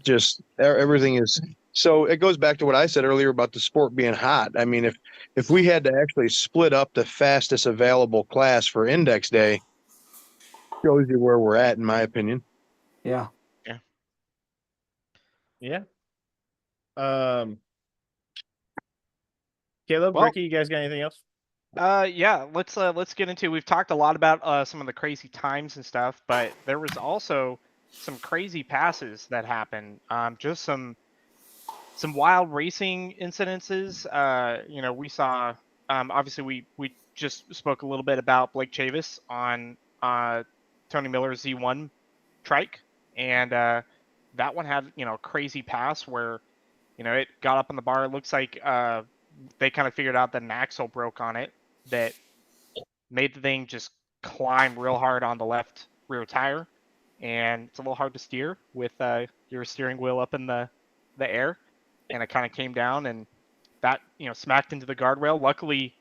just everything is. So it goes back to what I said earlier about the sport being hot. I mean, if we had to actually split up the fastest available class for index day, shows you where we're at, in my opinion. Yeah. Yeah. Caleb, Well- Ricky, you guys got anything else? Yeah, let's get into. We've talked a lot about some of the crazy times and stuff, but there was also some crazy passes that happened. Just some wild racing incidences. We saw. Obviously, we just spoke a little bit about Blake Chavis on Tony Miller's Z1 trike, and that one had a crazy pass where it got up on the bar. It looks like they kind of figured out that an axle broke on it that made the thing just climb real hard on the left rear tire, and it's a little hard to steer with your steering wheel up in the air, and it kind of came down and that smacked into the guardrail. Luckily,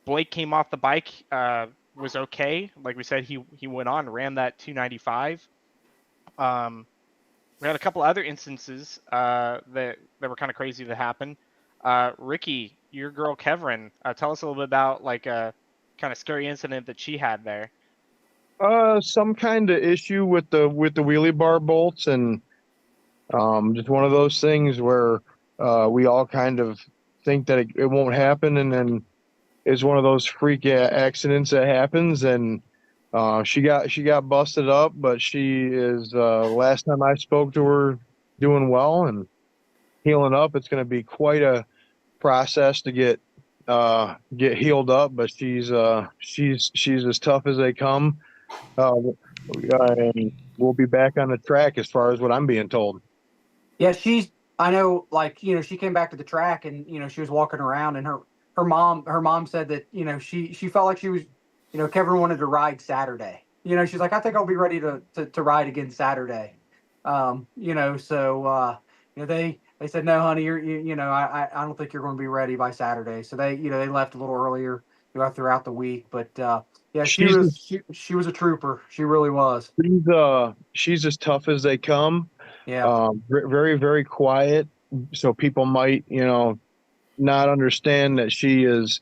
Blake came off the bike, was okay. Like we said, he went on and ran that 295. We had a couple other instances that were kind of crazy that happened. Ricky, your girl Kevin, tell us a little bit about like a kind of scary incident that she had there. Some kind of issue with the wheelie bar bolts, and just one of those things where we all kind of think that it won't happen, and then it's one of those freak accidents that happens, and she got busted up, but she is last time I spoke to her doing well and healing up. It's going to be quite a process to get healed up, but she's as tough as they come. And we'll be back on the track as far as what I'm being told. Yeah, I know, like, she came back to the track and, she was walking around, and her mom said that, she felt like she was, Kevin wanted to ride Saturday. She's like, I think I'll be ready to ride again Saturday. They said, no, honey, I don't think you're going to be ready by Saturday. So they left a little earlier throughout the week. But yeah, she was a trooper. She really was. She's as tough as they come. Yeah. Very, very quiet. So people might, not understand that she is,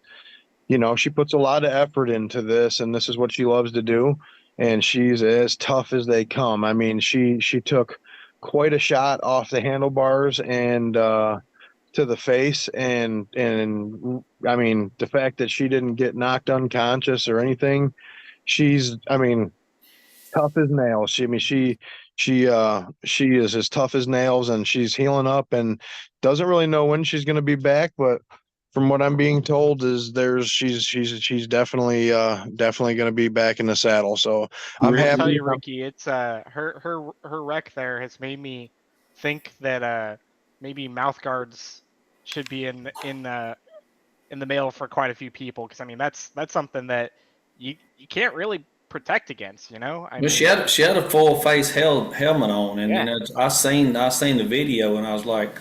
she puts a lot of effort into this, and this is what she loves to do. And she's as tough as they come. I mean, she took quite a shot off the handlebars and to the face, and I mean, the fact that she didn't get knocked unconscious or anything, she's, I mean, tough as nails. She is as tough as nails, and she's healing up and doesn't really know when she's going to be back, but from what I'm being told is she's definitely going to be back in the saddle. So I'm I'll happy. tell you, Ricky, it's her wreck there has made me think that maybe mouth guards should be in the mail for quite a few people, because I mean that's something that you can't really protect against, I mean, She had a full face helmet on, and Yeah. I seen the video, and I was like,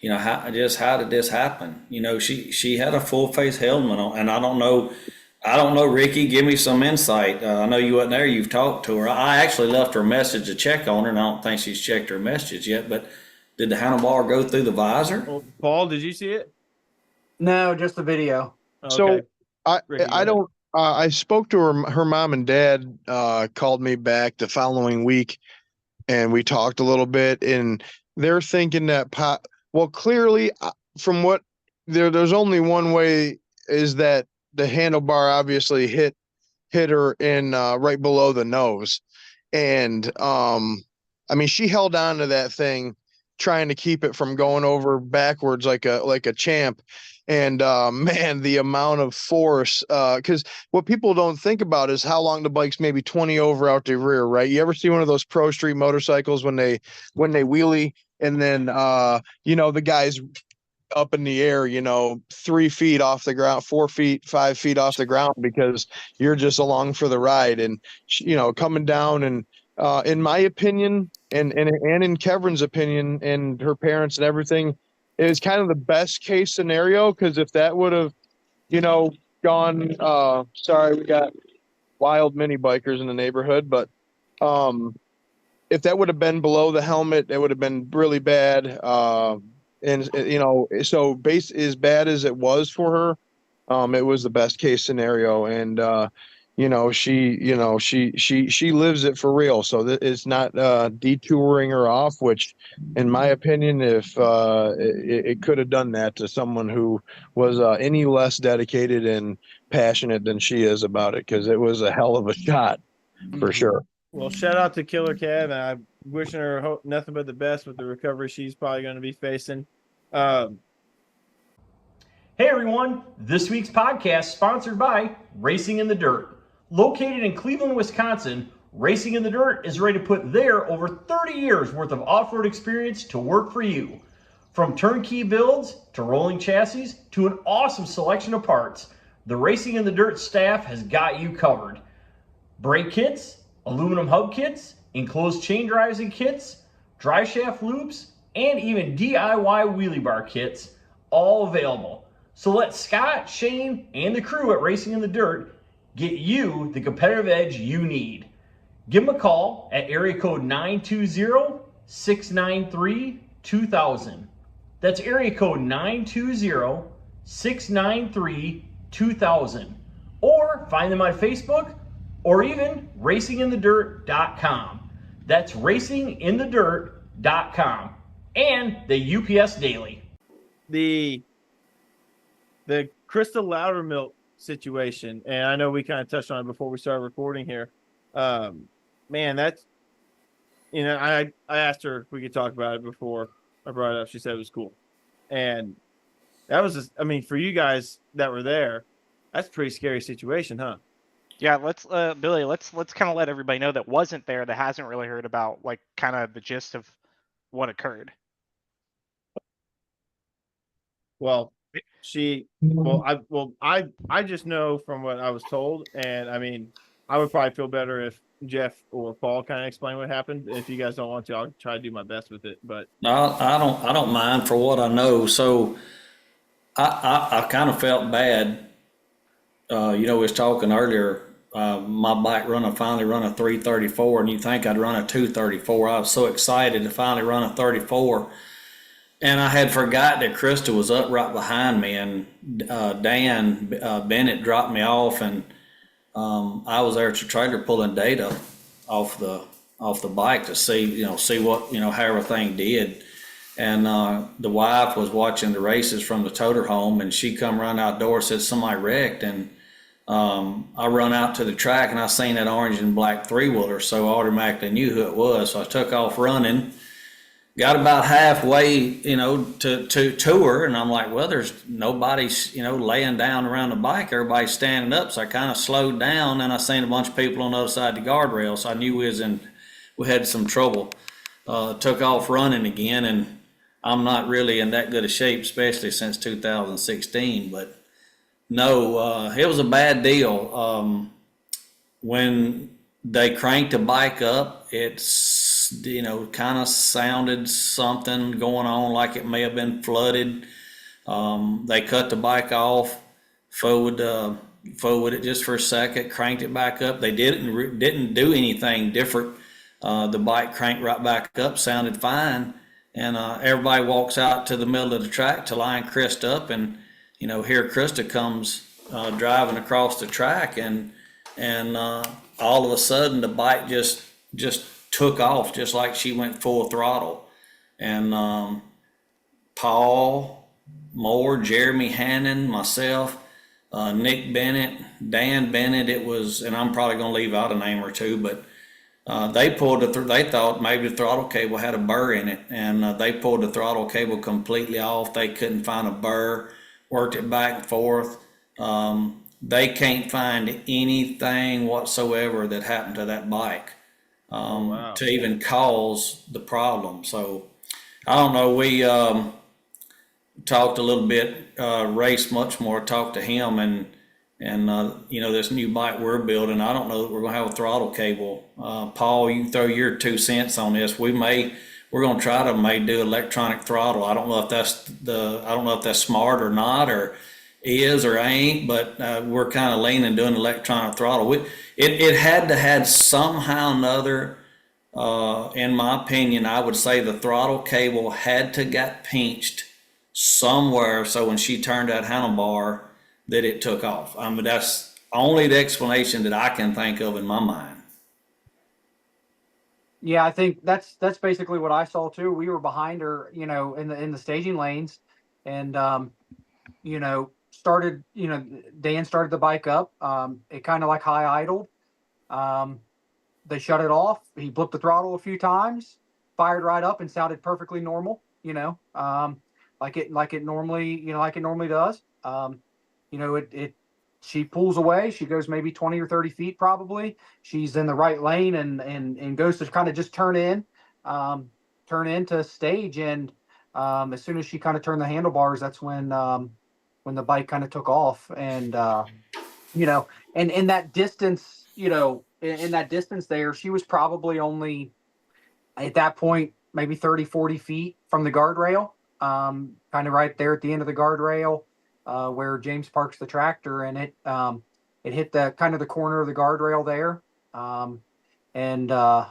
how did this happen? She had a full face helmet on, and I don't know, Ricky, give me some insight. I know you wasn't there. You've talked to her. I actually left her a message to check on her, and I don't think she's checked her message yet. But did the handlebar go through the visor? Well, Paul, did you see it? No, just the video. So Ricky, I don't. I spoke to her mom and dad. Called me back the following week, and we talked a little bit. And they're thinking that well, clearly, from what there's only one way, is that the handlebar obviously hit her in right below the nose, and I mean, she held on to that thing, trying to keep it from going over backwards like a champ. And man, the amount of force, because what people don't think about is how long the bike's maybe 20 over out the rear, right? You ever see one of those pro street motorcycles when they wheelie, and then the guy's up in the air, 3 feet off the ground, 4 feet, 5 feet off the ground, because you're just along for the ride, and coming down. And in my opinion, and in Kevin's opinion, and her parents and everything, it was kind of the best case scenario, because if that would have, gone, sorry, we got wild mini bikers in the neighborhood, but if that would have been below the helmet, it would have been really bad. And so as bad as it was for her, it was the best case scenario. And she lives it for real. So it's not detouring her off, which, in my opinion, if it could have done that to someone who was any less dedicated and passionate than she is about it, because it was a hell of a shot for sure. Well, shout out to Killer Kev, and I'm wishing her nothing but the best with the recovery she's probably going to be facing. Hey everyone, this week's podcast sponsored by Racing in the Dirt. Located in Cleveland, Wisconsin, Racing in the Dirt is ready to put their over 30 years worth of off-road experience to work for you. From turnkey builds to rolling chassis to an awesome selection of parts, the Racing in the Dirt staff has got you covered. Brake kits, aluminum hub kits, enclosed chain drives and kits, dry shaft loops, and even DIY wheelie bar kits, all available. So let Scott, Shane, and the crew at Racing in the Dirt get you the competitive edge you need. Give them a call at area code 920-693-2000. That's area code 920-693-2000. Or find them on Facebook or even racinginthedirt.com. That's racinginthedirt.com. And the UPS Daily. The Crystal Loudermilk situation, and I know we kind of touched on it before we started recording here. Man, that's, I asked her if we could talk about it before I brought it up. She said it was cool. And that was just, for you guys that were there, that's a pretty scary situation, huh? Yeah, let's Billy, let's kind of let everybody know that wasn't there, that hasn't really heard about like kind of the gist of what occurred. Well, I just know from what I was told, and I would probably feel better if Jeff or Paul kind of explain what happened. If you guys don't want to, I'll try to do my best with it. But No, I don't mind for what I know. So I kind of felt bad. We was talking earlier. My bike finally run a 334, and you think I'd run a 234. I was so excited to finally run a 34. And I had forgot that Krista was up right behind me, and Dan Bennett dropped me off, and I was there at the trailer pulling data off the bike to see what how everything did. And the wife was watching the races from the toter home, and she come run outdoors, said somebody wrecked, and I run out to the track, and I seen that orange and black three-wheeler, so I automatically knew who it was. So I took off running. Got about halfway, to her, and I'm like, well, there's nobody, laying down around the bike. Everybody's standing up, so I kind of slowed down, and I seen a bunch of people on the other side of the guardrail, so I knew we had some trouble. Took off running again, and I'm not really in that good a shape, especially since 2016. But no, it was a bad deal. When they cranked the bike up, it's kind of sounded something going on, like it may have been flooded. They cut the bike off, forward it just for a second, cranked it back up. They didn't do anything different. The bike cranked right back up, sounded fine, and everybody walks out to the middle of the track to line Krista up, and here Krista comes driving across the track, and all of a sudden the bike just took off, just like she went full throttle. And Paul Moore, Jeremy Hannon, myself, Nick Bennett, Dan Bennett, and I'm probably going to leave out a name or two, but they thought maybe the throttle cable had a burr in it, and they pulled the throttle cable completely off. They couldn't find a burr, worked it back and forth. They can't find anything whatsoever that happened to that bike. Wow. To even cause the problem. So I don't know. We talked a little bit, Race much more, talked to him, and this new bike we're building, I don't know that we're going to have a throttle cable. Paul, you throw your 2 cents on this. We may we're going to try to maybe do electronic throttle. I don't know if that's smart or not, or is or ain't, but we're kind of leaning doing electronic throttle. It had to have somehow or another, in my opinion, I would say the throttle cable had to get pinched somewhere, so when she turned that handlebar that it took off. I mean, that's only the explanation that I can think of in my mind. Yeah, I think that's basically what I saw too. We were behind her, in the staging lanes, and started, Dan started the bike up. It kind of like high idled. They shut it off. He blipped the throttle a few times, fired right up, and sounded perfectly normal. Like it normally does. She pulls away. She goes maybe 20 or 30 feet probably. She's in the right lane and goes to kind of just turn into stage. And as soon as she kind of turned the handlebars, that's when the bike kind of took off. And and in that distance, in that distance there, she was probably only at that point maybe 30, 40 feet from the guardrail, kind of right there at the end of the guardrail, where James parks the tractor, and it hit the kind of the corner of the guardrail there. And the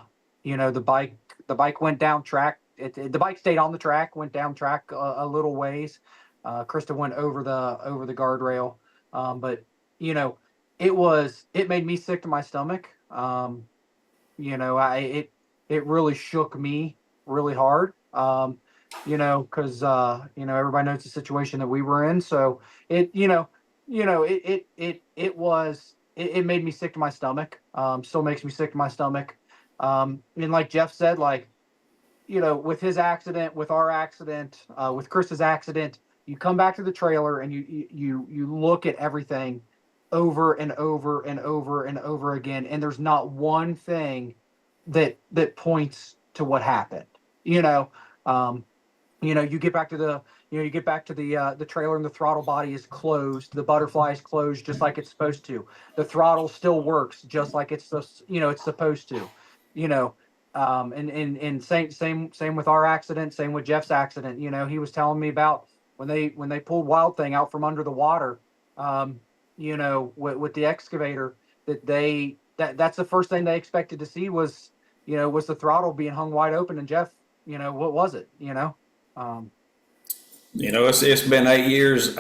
bike went down track. The bike stayed on the track, went down track a little ways. Krista went over the guardrail. But it made me sick to my stomach. It really shook me really hard. Because everybody knows the situation that we were in. So it made me sick to my stomach. Still makes me sick to my stomach. And like Jeff said, with his accident, with our accident, with Chris's accident, you come back to the trailer and you look at everything over and over and over and over again, and there's not one thing that points to what happened. You get back to the trailer, and the throttle body is closed. The butterfly is closed just like it's supposed to. The throttle still works just like it's supposed to. And same with our accident, same with Jeff's accident. He was telling me about when they pulled Wild Thing out from under the water, with the excavator, that's the first thing they expected to see was the throttle being hung wide open. And Jeff, what was it? It's been 8 years,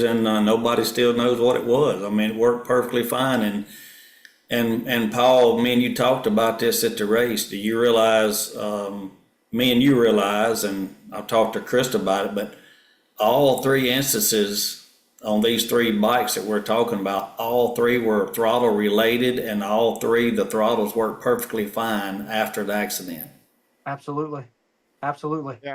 and nobody still knows what it was. I mean, it worked perfectly fine. And Paul, me and you talked about this at the race. Do you realize, me and you realize, and I've talked to Chris about it, but all three instances on these three bikes that we're talking about, all three were throttle related, and all three, the throttles worked perfectly fine after the accident. Absolutely. Yeah,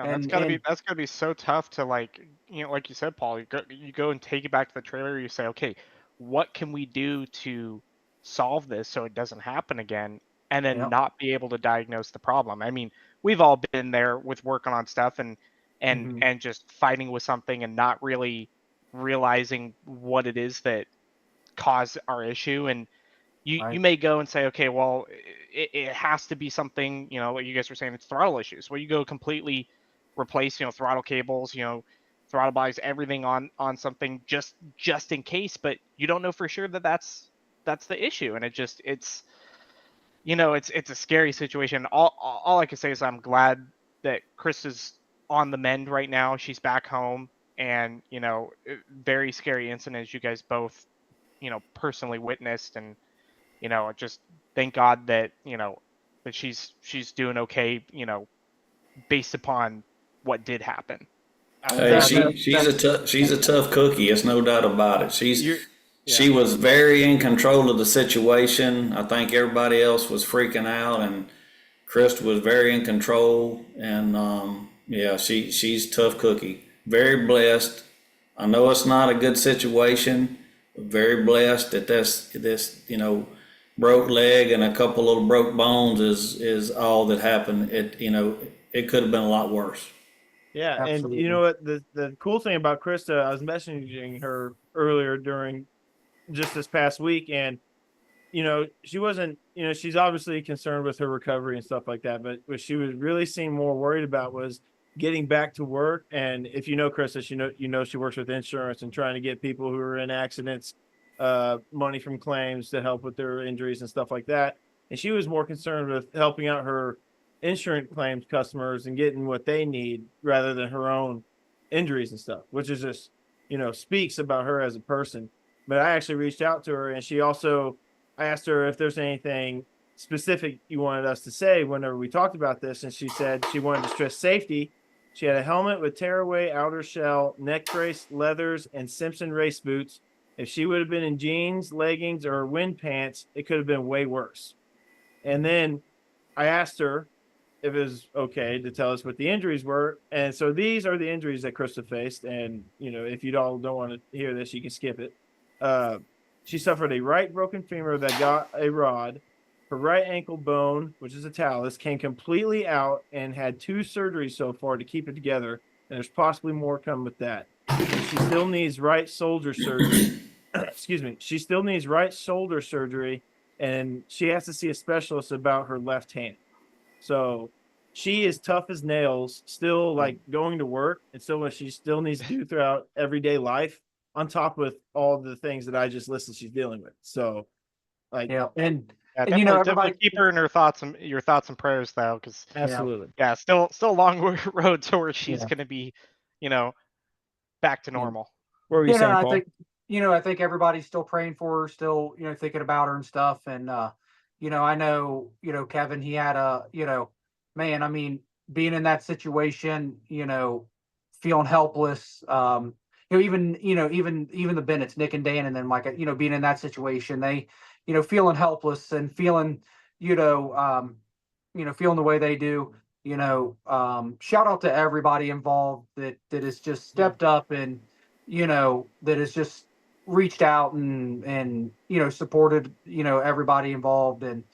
And that's gotta be so tough to, like you said, Paul. You go and take it back to the trailer. You say, okay, what can we do to solve this so it doesn't happen again, and then Yep. not be able to diagnose the problem. I mean, we've all been there with working on stuff and Mhm. just fighting with something and not really realizing what it is that caused our issue. And you Right. may go and say, okay, well, it has to be something, like you guys were saying, it's throttle issues. Well, you go completely replace, throttle cables, throttle bodies, everything on something just in case, but you don't know for sure that that's the issue. And it's it's a scary situation. All I can say is I'm glad that Chris is on the mend right now. She's back home, and very scary incident as you guys both personally witnessed. And just thank God that that she's doing okay, based upon what did happen. Hey, That, that, she's a tough cookie. It's no doubt about it. You're, yeah. She was very in control of the situation. I think everybody else was freaking out, and Krista was very in control. And yeah, she's a tough cookie. Very blessed. I know it's not a good situation, but very blessed that this broke leg and a couple little broke bones is all that happened. It could have been a lot worse. Yeah, and Absolutely. you know what? The cool thing about Krista, I was messaging her earlier during just this past week, and she wasn't, she's obviously concerned with her recovery and stuff like that. But what she was really seemed more worried about was getting back to work. And if you know Krista, she works with insurance and trying to get people who are in accidents money from claims to help with their injuries and stuff like that. And she was more concerned with helping out her insurance claims customers and getting what they need rather than her own injuries and stuff, which is just, speaks about her as a person. But I actually reached out to her, and I asked her if there's anything specific you wanted us to say whenever we talked about this. And she said she wanted to stress safety. She had a helmet with tearaway outer shell, neck brace, leathers, and Simpson race boots. If she would have been in jeans, leggings, or wind pants, it could have been way worse. And then I asked her if it was okay to tell us what the injuries were. And so these are the injuries that Krista faced. And, if you all don't want to hear this, you can skip it. She suffered a right broken femur that got a rod. Her right ankle bone, which is a talus, came completely out and had 2 surgeries so far to keep it together. And there's possibly more coming with that. And she still needs right shoulder surgery. Excuse me. She still needs right shoulder surgery, and she has to see a specialist about her left hand. So she is tough as nails, still like going to work, and still what she still needs to do throughout everyday life, on top with all the things that I just listed she's dealing with. So, and definitely, definitely keep her in your thoughts and prayers though, because absolutely, still a long road to where she's going to be, back to normal. What were you saying, Paul? I think everybody's still praying for her, still, thinking about her and stuff. And, I know, Kevin, he had man, I mean, being in that situation, feeling helpless, even the Bennett's, Nick and Dan, and then being in that situation, they, feeling helpless and feeling, feeling the way they do, shout out to everybody involved that has just stepped up and, that has just reached out and supported, everybody involved. And,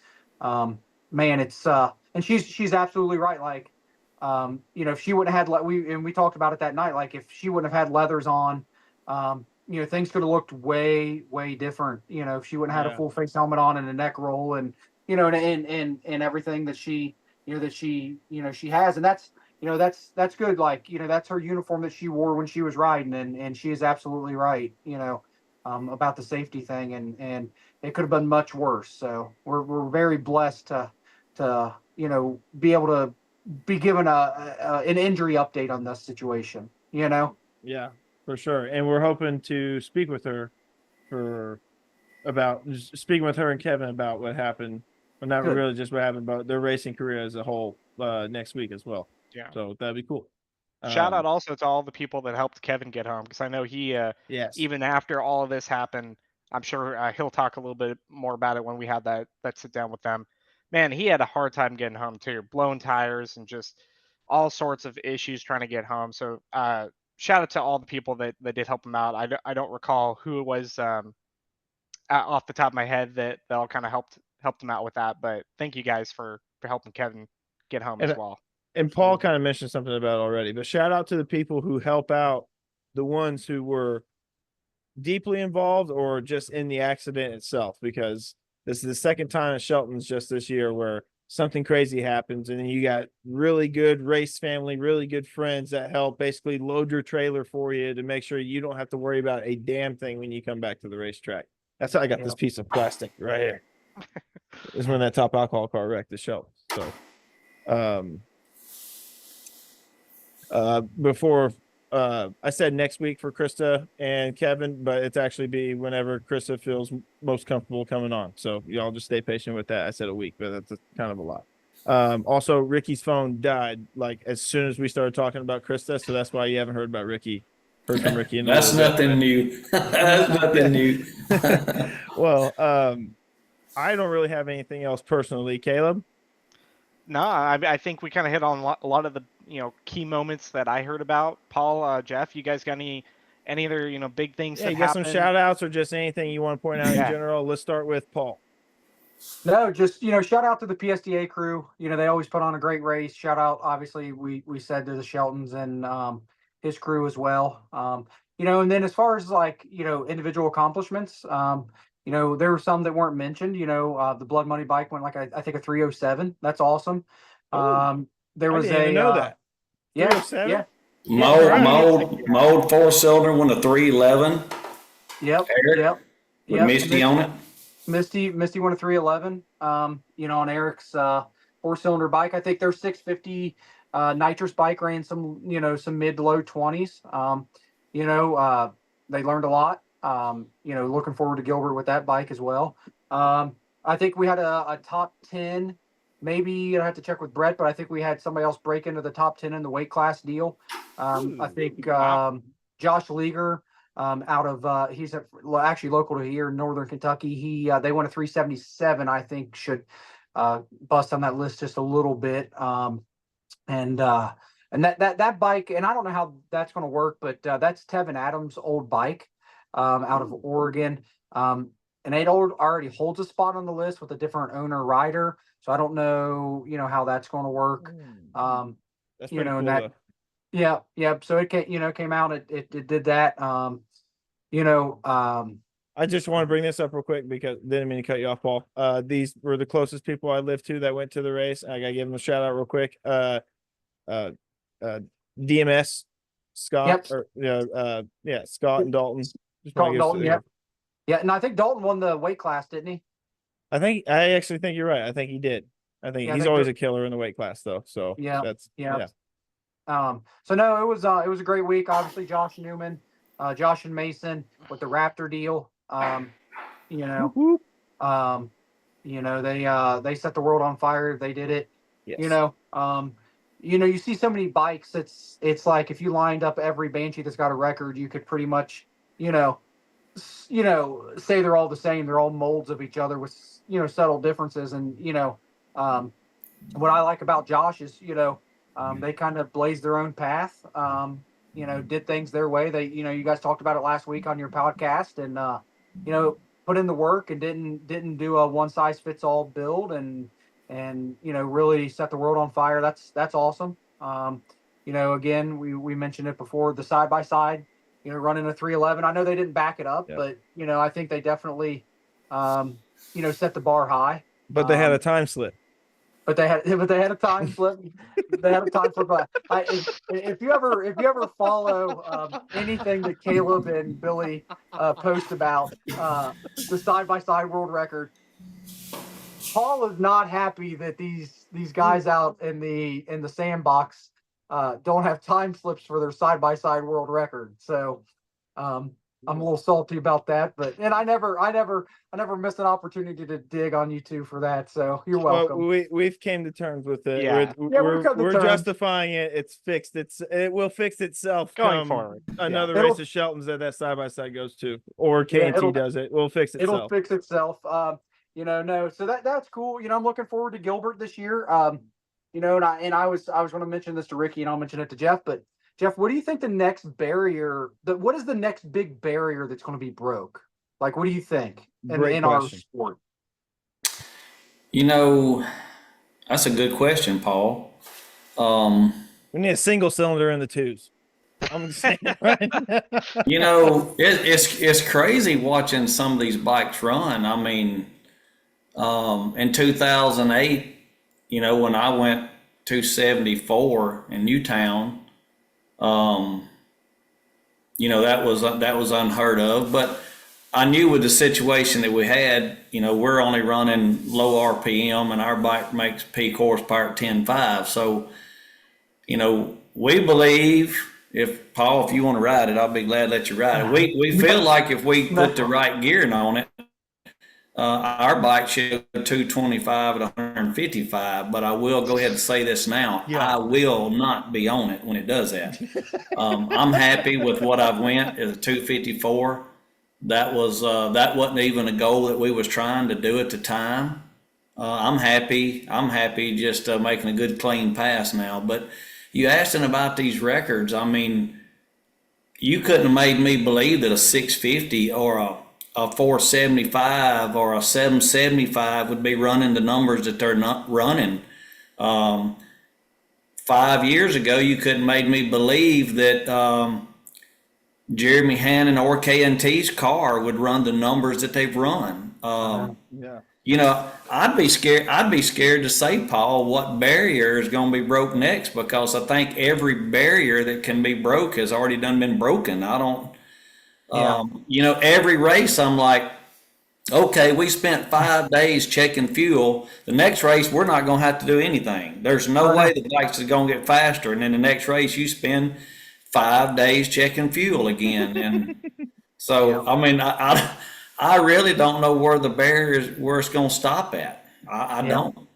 man, it's, and she's absolutely right. Like, if she wouldn't have had, we talked about it that night, like if she wouldn't have had leathers on, things could have looked way, way different. If she wouldn't have had a full face helmet on and a neck roll and, and everything that she has. And that's good. Like, that's her uniform that she wore when she was riding. And she is absolutely right, about the safety thing. And it could have been much worse. So we're very blessed to be able to be given an injury update on this situation, Yeah, for sure. And we're hoping to speak with her and Kevin about what happened. Well, not really just what happened, but their racing career as a whole next week as well. Yeah. So that'd be cool. Shout out also to all the people that helped Kevin get home, because I know he, even after all of this happened, I'm sure he'll talk a little bit more about it when we had that sit down with them. Man, he had a hard time getting home too, blown tires and just all sorts of issues trying to get home. So shout out to all the people that did help him out. I don't recall who it was off the top of my head that all kind of helped him out with that, but thank you guys for helping Kevin get home as well. And Paul kind of mentioned something about it already, but shout out to the people who help out the ones who were deeply involved or just in the accident itself, because this is the second time at Sheltons just this year where something crazy happens, and then you got really good race family, really good friends that help basically load your trailer for you to make sure you don't have to worry about a damn thing when you come back to the racetrack. That's how I got this piece of plastic right here. Is when that top alcohol car wrecked the Sheltons. So, before I said next week for Krista and Kevin, but it's actually be whenever Krista feels most comfortable coming on. So y'all just stay patient with that. I said a week, but that's kind of a lot. Also, Ricky's phone died like as soon as we started talking about Krista, so that's why you haven't heard from Ricky. That's nothing new. That's nothing new. Well, I don't really have anything else personally. Caleb? No, I think we kind of hit on a lot of the key moments that I heard about. Paul, Jeff, you guys got any other big things? Yeah, you got some shout outs or just anything you want to point out in general? Let's start with Paul. No, just shout out to the PSDA crew. They always put on a great race. Shout out, obviously, we said to the Sheltons and his crew as well. And then as far as individual accomplishments, there were some that weren't mentioned. The Blood Money bike went like I think a 307. That's awesome. There I was didn't even know that. Yeah, 307? yeah. Mold 4-cylinder won a 311. Yep. Eric, Yep. with Yep. Misty on it. Misty won a 311. On Eric's 4-cylinder bike. I think their 650 nitrous bike ran some mid to low 20s. They learned a lot. Looking forward to Gilbert with that bike as well. I think we had a top 10. Maybe I have to check with Brett, but I think we had somebody else break into the top 10 in the weight class deal. I think Josh Leager, out of he's actually local to here in Northern Kentucky. They won a 377. I think should bust on that list just a little bit. And that bike, and I don't know how that's going to work, but that's Tevin Adams' old bike out of Oregon. And it already holds a spot on the list with a different owner rider. So I don't know, how that's going to work. That's pretty cool, and that, yeah. So it came out, it did that. I just want to bring this up real quick because didn't mean to cut you off, Paul. These were the closest people I lived to that went to the race. I gotta give them a shout out real quick. DMS Scott, Yep. Scott and Dalton. Dalton, yeah. Yeah, and I think Dalton won the weight class, didn't he? I actually think you're right. I think he did. I think he's always a killer in the weight class, though. So yeah, that's. So no, it was a great week. Obviously, Josh Newman, Josh and Mason with the Raptor deal. They set the world on fire. They did it. Yes. You see so many bikes. It's like if you lined up every Banshee that's got a record, you could pretty much, say they're all the same. They're all molds of each other with, subtle differences. And, what I like about Josh is, they kind of blazed their own path, did things their way. They, you guys talked about it last week on your podcast and, put in the work and didn't do a one size fits all build and, really set the world on fire. That's awesome. Again, we mentioned it before, the side by side, running a 311. I know they didn't back it up, but I think they definitely, set the bar high. But they had a time slip. But they had a time slip. They had a time slip. If you ever follow anything that Caleb and Billy post about the side by side world record, Paul is not happy that these guys out in the sandbox don't have time slips for their side by side world record. So I'm a little salty about that, and I never missed an opportunity to dig on you two for that. So you're welcome. Well, we've came to terms with it. Yeah. We're justifying it. It's fixed. It will fix itself going forward. Another race of Sheltons that side by side goes to, or KT does it. Will fix itself. It'll fix itself. No. So that's cool. I'm looking forward to Gilbert this year. And I was going to mention this to Ricky, and I'll mention it to Jeff, but. Jeff, what do you think the next barrier? What is the next big barrier that's going to be broke? Like, what do you think in our sport? That's a good question, Paul. We need a single cylinder in the twos. I'm saying, right? It's crazy watching some of these bikes run. I mean, in 2008, when I went 274 in Newtown. That was unheard of, but I knew with the situation that we had, we're only running low RPM and our bike makes peak horsepower at 10.5. So, we believe if you want to ride it, I'll be glad to let you ride it. We feel like if we put the right gearing on it, our bike should go 225 at 155, but I will go ahead and say this now. I will not be on it when it does that. I'm happy with what I've went as a 254. That wasn't even a goal that we was trying to do at the time. I'm happy just making a good clean pass now. But you asking about these records, I mean, you couldn't have made me believe that a 650 or a 475 or a 775 would be running the numbers that they're not running. 5 years ago, you couldn't made me believe that Jeremy Hannon or KNT's car would run the numbers that they've run. Yeah. You know, I'd be scared. I'd be scared to say, Paul, what barrier is going to be broke next, because I think every barrier that can be broke has already been broken. I don't. You know, every race I'm like, okay, we spent 5 days checking fuel. The next race, we're not going to have to do anything. There's no way the bikes is going to get faster. And then the next race, you spend 5 days checking fuel again. And so, I mean, I really don't know where the barrier is, where it's going to stop at. I don't.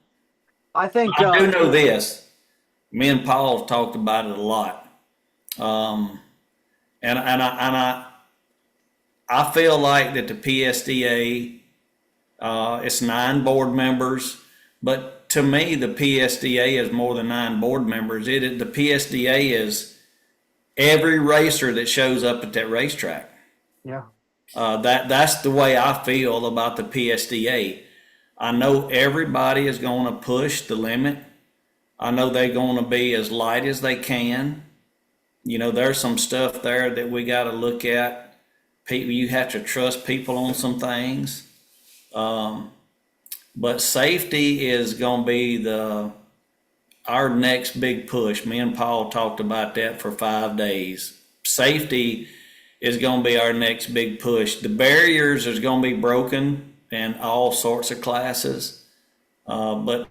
I think I do know this. Me and Paul have talked about it a lot. I feel like that the PSDA, it's 9 board members, but to me, the PSDA is more than 9 board members. The PSDA is every racer that shows up at that racetrack. Yeah. That's the way I feel about the PSDA. I know everybody is going to push the limit. I know they're going to be as light as they can. You know, there's some stuff there that we got to look at. People, you have to trust people on some things. But safety is going to be our next big push. Me and Paul talked about that for 5 days. Safety is going to be our next big push. The barriers is going to be broken in all sorts of classes. But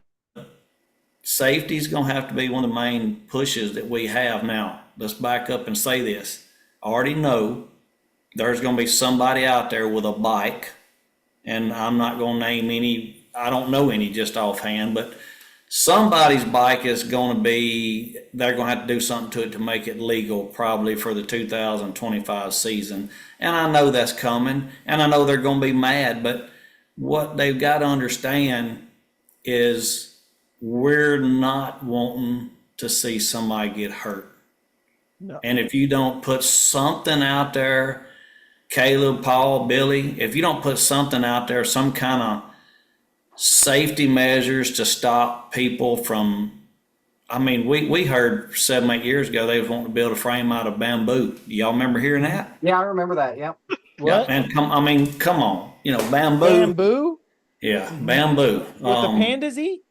safety is going to have to be one of the main pushes that we have. Now, let's back up and say this. I already know there's going to be somebody out there with a bike, and I'm not going to name any, I don't know any just offhand, but somebody's bike is going to be, they're going to have to do something to it to make it legal, probably for the 2025 season. And I know that's coming, and I know they're going to be mad, but what they've got to understand is we're not wanting to see somebody get hurt. No. And if you don't put something out there, Caleb, Paul, Billy, if you don't put something out there, some kind of safety measures to stop people from, I mean, we heard 7-8 years ago they was wanting to build a frame out of bamboo. Y'all remember hearing that? Yeah, I remember that. Yep. What? And come on, you know, bamboo. Bamboo? Yeah, bamboo. What the pandas eat?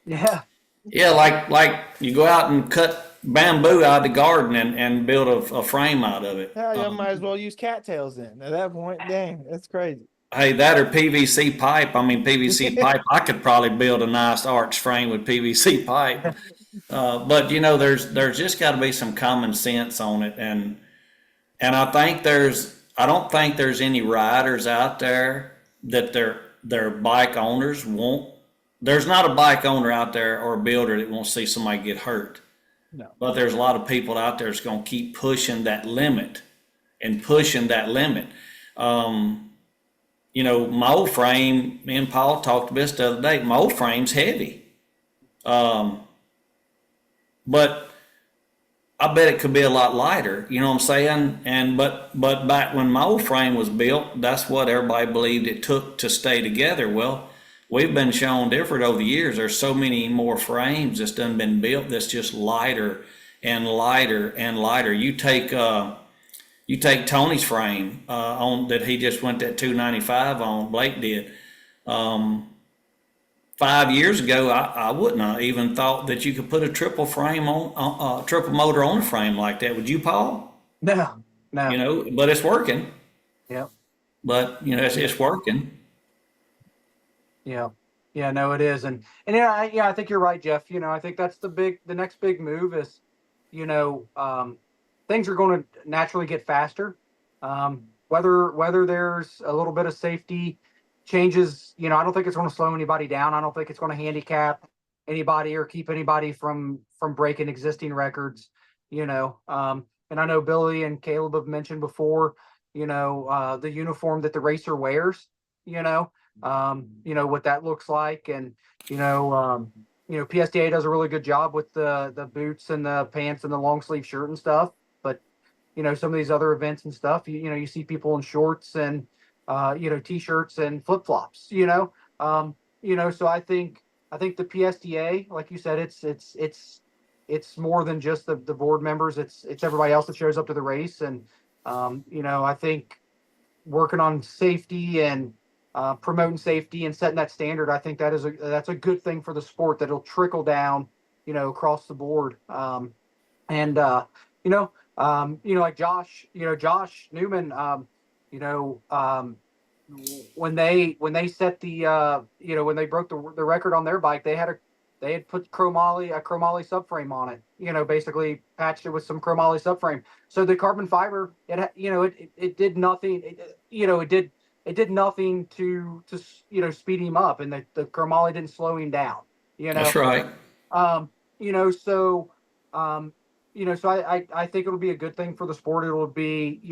Yeah. Yeah, like you go out and cut bamboo out of the garden and build a frame out of it. Hell, you might as well use cattails then. At that point, dang, that's crazy. Hey, that or PVC pipe. I mean, PVC pipe. I could probably build a nice arch frame with PVC pipe. But you know, there's just got to be some common sense on it, and I think I don't think there's any riders out there that their bike owners won't. There's not a bike owner out there or a builder that won't see somebody get hurt. No. But there's a lot of people out there that's going to keep pushing that limit and pushing that limit. You know, my old frame, me and Paul talked about this the other day, my old frame's heavy. But I bet it could be a lot lighter, you know what I'm saying? But back when my old frame was built, that's what everybody believed it took to stay together. Well, we've been shown different over the years. There's so many more frames that's done been built that's just lighter and lighter and lighter. You take Tony's frame on that he just went that 295 on. Blake did. 5 years ago, I wouldn't have even thought that you could put a triple frame on triple motor on a frame like that. Would you, Paul? No. You know, but it's working. Yep. But you know, it's working. Yeah. Yeah, no, it is. And I think you're right, Jeff. You know, I think that's the next big move is, you know, things are going to naturally get faster. Whether there's a little bit of safety changes, you know, I don't think it's going to slow anybody down. I don't think it's going to handicap anybody or keep anybody from breaking existing records, you know. And I know Billy and Caleb have mentioned before, you know, the uniform that the racer wears, you know what that looks like. And, PSDA does a really good job with the boots and the pants and the long sleeve shirt and stuff. But, you know, some of these other events and stuff, you see people in shorts and, T-shirts and flip flops, so I think the PSDA, like you said, it's more than just the board members. It's everybody else that shows up to the race. And, I think working on safety and promoting safety and setting that standard, I think that's a good thing for the sport that'll trickle down, across the board. And like Josh Newman, when they set when they broke the record on their bike, they had put a chromoly subframe on it, basically patched it with some chromoly subframe. So the carbon fiber, it did nothing, it did nothing to speed him up, and the chromoly didn't slow him down, That's right. um, you know, so so I think it'll be a good thing for the sport. It'll be,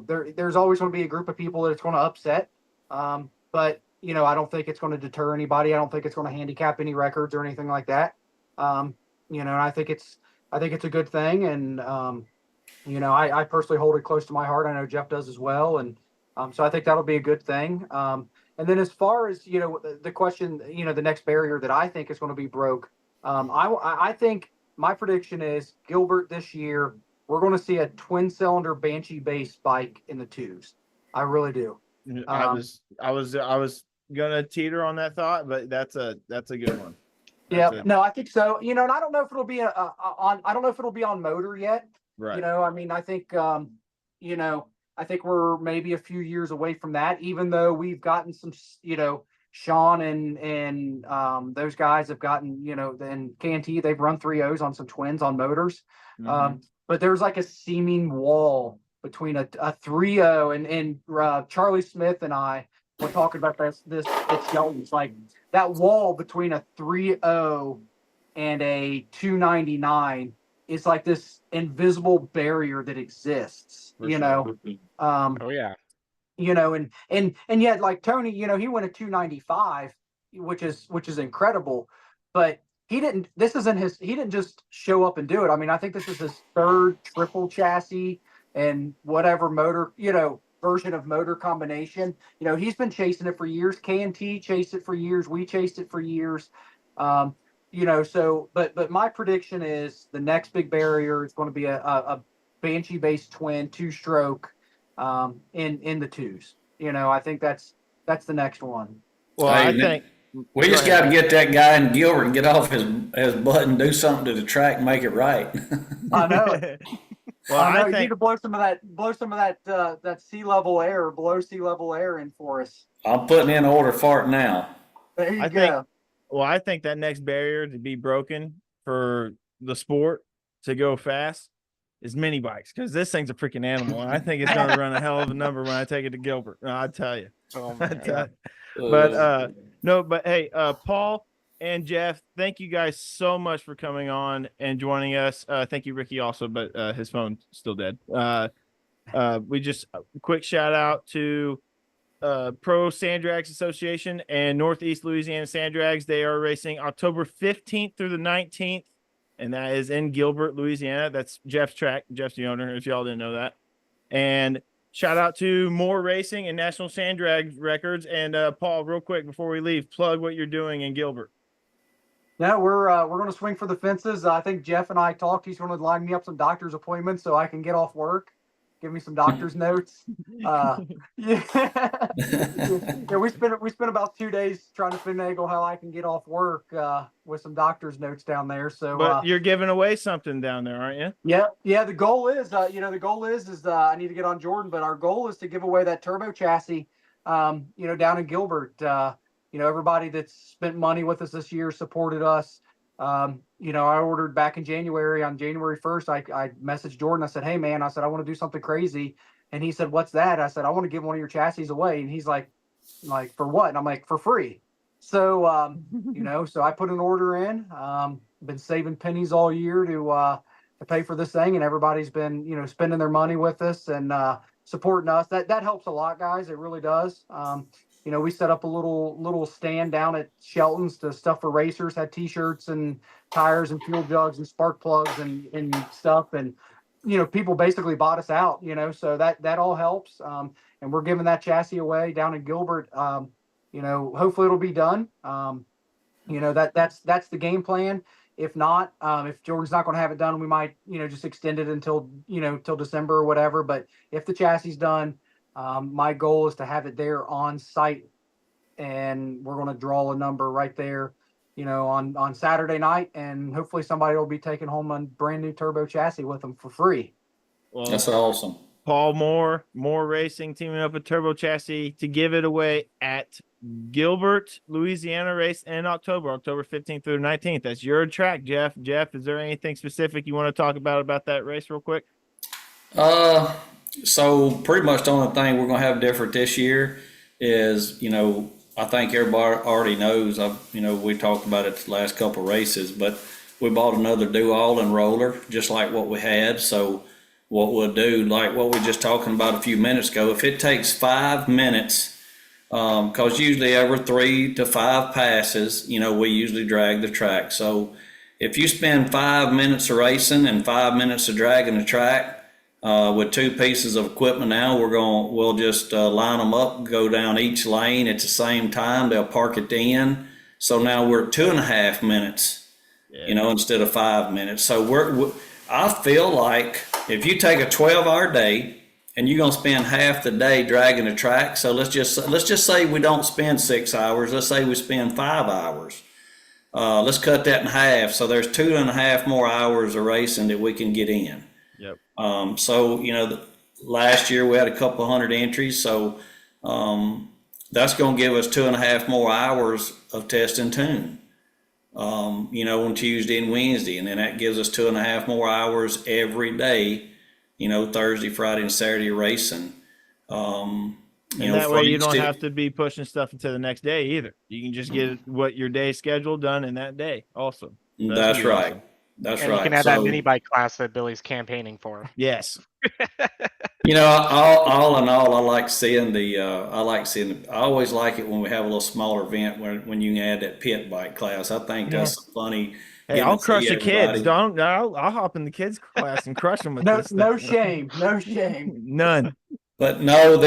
there's always going to be a group of people that it's going to upset. But I don't think it's going to deter anybody. I don't think it's going to handicap any records or anything like that. And I think it's a good thing. And I personally hold it close to my heart. I know Jeff does as well. And so I think that'll be a good thing. And then as far as, the question, the next barrier that I think is going to be broke, I think my prediction is Gilbert this year, we're going to see a twin cylinder Banshee based bike in the twos. I really do. I was gonna teeter on that thought, but that's a good one. No, I think so. And I don't know if it'll be I don't know if it'll be on motor yet. Right. I mean, I think I think we're maybe a few years away from that, even though we've gotten some, Sean and those guys have gotten, and KNT, they've run 3.0s on some twins on motors. Mhm. But there's like a seeming wall between a 3.0 and Charlie Smith and I were talking about this at Sheltons. Like that wall between a 3.0 and a 299 is like this invisible barrier that exists, For sure. Oh yeah. And yet like Tony, he went a 295, which is incredible, but he didn't just show up and do it. I mean, I think this is his third triple chassis and whatever motor, version of motor combination. He's been chasing it for years. KNT chased it for years. We chased it for years. So, but my prediction is the next big barrier is going to be a Banshee based twin 2-stroke, in the twos. I think that's the next one. Well, Hey, I think we just got to get that guy in Gilbert and get off his butt and do something to the track and make it right. I know. Well, I know. I You need think to blow some of that sea level air, blow sea level air in for us. I'm putting in an order for it now. There you I go. think that next barrier to be broken for the sport to go fast is mini bikes, because this thing's a freaking animal. And I think it's going to run a hell of a number when I take it to Gilbert. No, I tell you. Oh, I man. tell you. But no, but hey, Paul and Jeff, thank you guys so much for coming on and joining us. Thank you, Ricky, also, but his phone's still dead. We just quick shout out to Pro Sand Drags Association and Northeast Louisiana Sand Drags. They are racing October 15th through the 19th, and that is in Gilbert, Louisiana. That's Jeff's track. Jeff's the owner, if y'all didn't know that. And shout out to Moore Racing and National Sand Drag Records. And Paul, real quick before we leave, plug what you're doing in Gilbert. No, we're going to swing for the fences. I think Jeff and I talked. He's going to line me up some doctor's appointments so I can get off work. Give me some doctor's notes. Yeah, we spent about 2 days trying to finagle how I can get off work with some doctor's notes down there. So, but you're giving away something down there, aren't you? Yeah. The goal is, I need to get on Jordan, but our goal is to give away that turbo chassis, down in Gilbert. Everybody that's spent money with us this year supported us. I ordered back in January. On January 1st, I messaged Jordan. I said, hey, man, I want to do something crazy. And he said, what's that? I said, I want to give one of your chassis away. And he's like, for what? And I'm like, for free. So, so I put an order in. Been saving pennies all year to pay for this thing. And everybody's been, spending their money with us and supporting us. That helps a lot, guys. It really does. We set up a little stand down at Sheltons to stuff for racers, had T-shirts and tires and fuel jugs and spark plugs and stuff. And, people basically bought us out, so that all helps. And we're giving that chassis away down in Gilbert. Hopefully it'll be done. That's the game plan. If not, if Jordan's not going to have it done, we might, just extend it until, till December or whatever. But if the chassis is done, my goal is to have it there on site, and we're going to draw a number right there, on Saturday night, and hopefully somebody will be taking home a brand new turbo chassis with them for free. Well, That's awesome. Paul Moore Racing, teaming up with Turbo Chassis to give it away at Gilbert, Louisiana race in October 15th through the 19th. That's your track, Jeff. Jeff, is there anything specific you want to talk about that race real quick? So pretty much the only thing we're going to have different this year is, I think everybody already knows, we talked about it the last couple of races, but we bought another do-all and roller, just like what we had. So what we'll do, like what we were just talking about a few minutes ago, if it takes 5 minutes, because usually every 3 to 5 passes, we usually drag the track. So if you spend 5 minutes of racing and 5 minutes of dragging the track, with 2 pieces of equipment now, we'll just line them up, go down each lane at the same time. They'll park at the end. So now we're 2.5 minutes, instead of 5 minutes. So I feel like if you take a 12-hour day and you're going to spend half the day dragging the track, so let's just say we don't spend 6 hours. Let's say we spend 5 hours. Let's cut that in half. So there's 2.5 more hours of racing that we can get in. Yep. Last year we had a couple hundred entries, so that's going to give us 2.5 more hours of test and tune. On Tuesday and Wednesday, and then that gives us 2.5 more hours every day. Thursday, Friday, and Saturday racing. And that way you don't have to be pushing stuff into the next day either. You can just get what your day schedule done in that day. Also, that's right. Awesome. That's and right. You can have that mini bike class that Billy's campaigning for. Yes. All in all, I like seeing I always like it when we have a little smaller event when you can add that pit bike class. I think that's funny. Hey, I'll crush the kids. I'll hop in the kids class and crush them with this stuff. No shame. None. But no,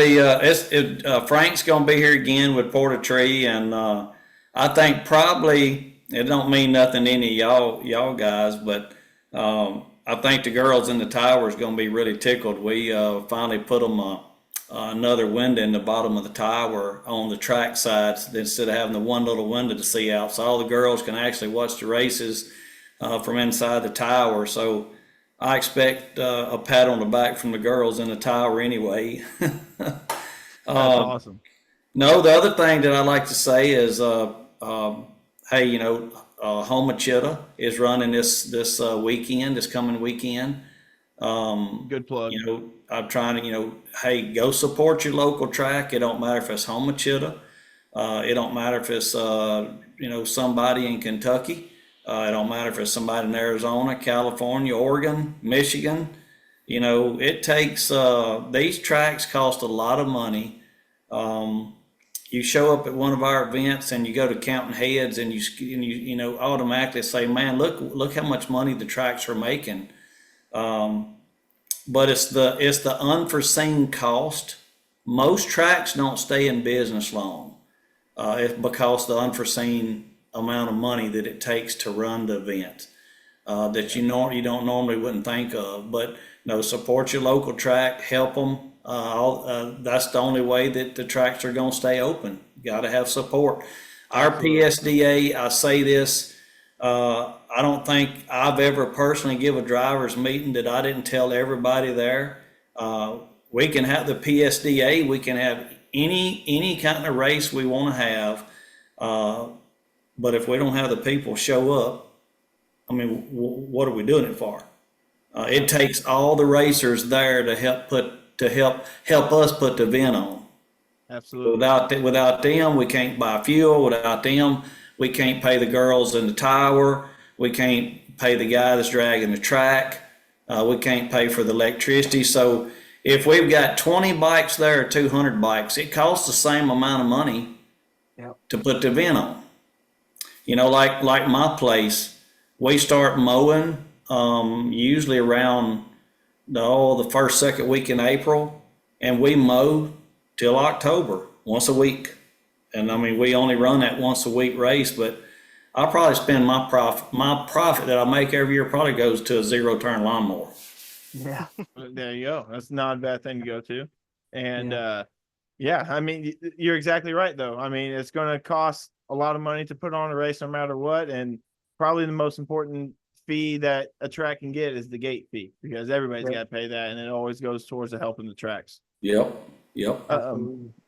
Frank's going to be here again with Porter Tree, and I think probably it don't mean nothing to any of y'all guys, but I think the girls in the tower is going to be really tickled. We finally put them another window in the bottom of the tower on the track sides instead of having the one little window to see out. So all the girls can actually watch the races from inside the tower. So I expect a pat on the back from the girls in the tower anyway. That's awesome. No, the other thing that I like to say is, hey, Homachita is running this weekend, this coming weekend. Good plug. I'm trying to, hey, go support your local track. It don't matter if it's Homachita. It don't matter if it's, somebody in Kentucky. It don't matter if it's somebody in Arizona, California, Oregon, Michigan. It takes, these tracks cost a lot of money. You show up at one of our events and you go to counting heads and you automatically say, man, look how much money the tracks are making. But it's the unforeseen cost. Most tracks don't stay in business long. It's because the unforeseen amount of money that it takes to run the event that you don't normally wouldn't think of. But support your local track, help them. That's the only way that the tracks are going to stay open. You got to have support. Our PSDA, I say this, I don't think I've ever personally give a driver's meeting that I didn't tell everybody there. We can have the PSDA, we can have any kind of race we want to have, but if we don't have the people show up, what are we doing it for? It takes all the racers there to help us put the event on. Absolutely. Without them, we can't buy fuel. Without them, we can't pay the girls in the tower. We can't pay the guy that's dragging the track. We can't pay for the electricity. So if we've got 20 bikes there or 200 bikes, it costs the same amount of money to put the event on. Like my place, we start mowing usually around the first, second week in April, and we mow till October, once a week. And we only run that once a week race, but I'll probably spend my profit that I make every year probably goes to a 0-turn lawnmower. Yeah. There you go. That's not a bad thing to go to. And Yeah. yeah, I mean, you're exactly right, though. I mean, it's going to cost a lot of money to put on a race no matter what. And probably the most important fee that a track can get is the gate fee, because everybody's got to pay that. And it always goes towards the helping the tracks. Yep.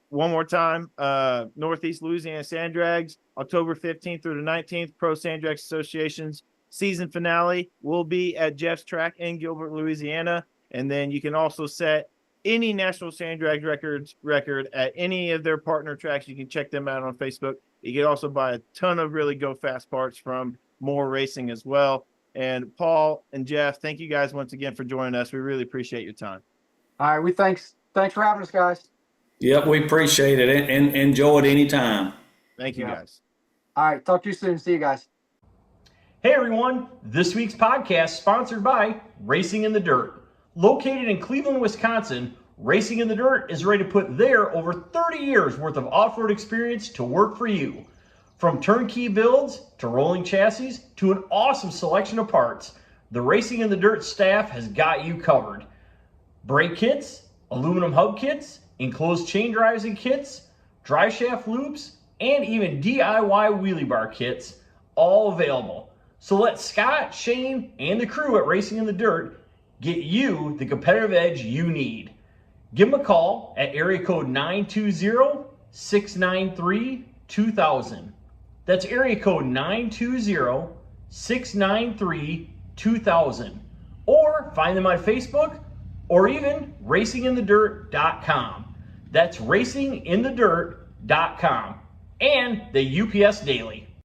One more time, Northeast Louisiana Sand Drags, October 15th through the 19th, Pro Sand Drags Association's season finale will be at Jeff's track in Gilbert, Louisiana. And then you can also set any National Sand Drag record at any of their partner tracks. You can check them out on Facebook. You can also buy a ton of really go fast parts from Moore Racing as well. And Paul and Jeff, thank you guys once again for joining us. We really appreciate your time. All right. Thanks for having us, guys. Yep, we appreciate it and enjoy it anytime. Thank you, guys. All right. Talk to you soon. See you guys. Hey everyone, this week's podcast sponsored by Racing in the Dirt. Located in Cleveland, Wisconsin, Racing in the Dirt is ready to put their over 30 years worth of off-road experience to work for you. From turnkey builds to rolling chassis to an awesome selection of parts, the Racing in the Dirt staff has got you covered. Brake kits, aluminum hub kits, enclosed chain drives and kits, dry shaft loops, and even DIY wheelie bar kits, all available. So let Scott, Shane, and the crew at Racing in the Dirt get you the competitive edge you need. Give them a call at area code 920-693-2000. That's area code 920-693-2000. Or find them on Facebook or even racinginthedirt.com. That's racinginthedirt.com and the UPS Daily.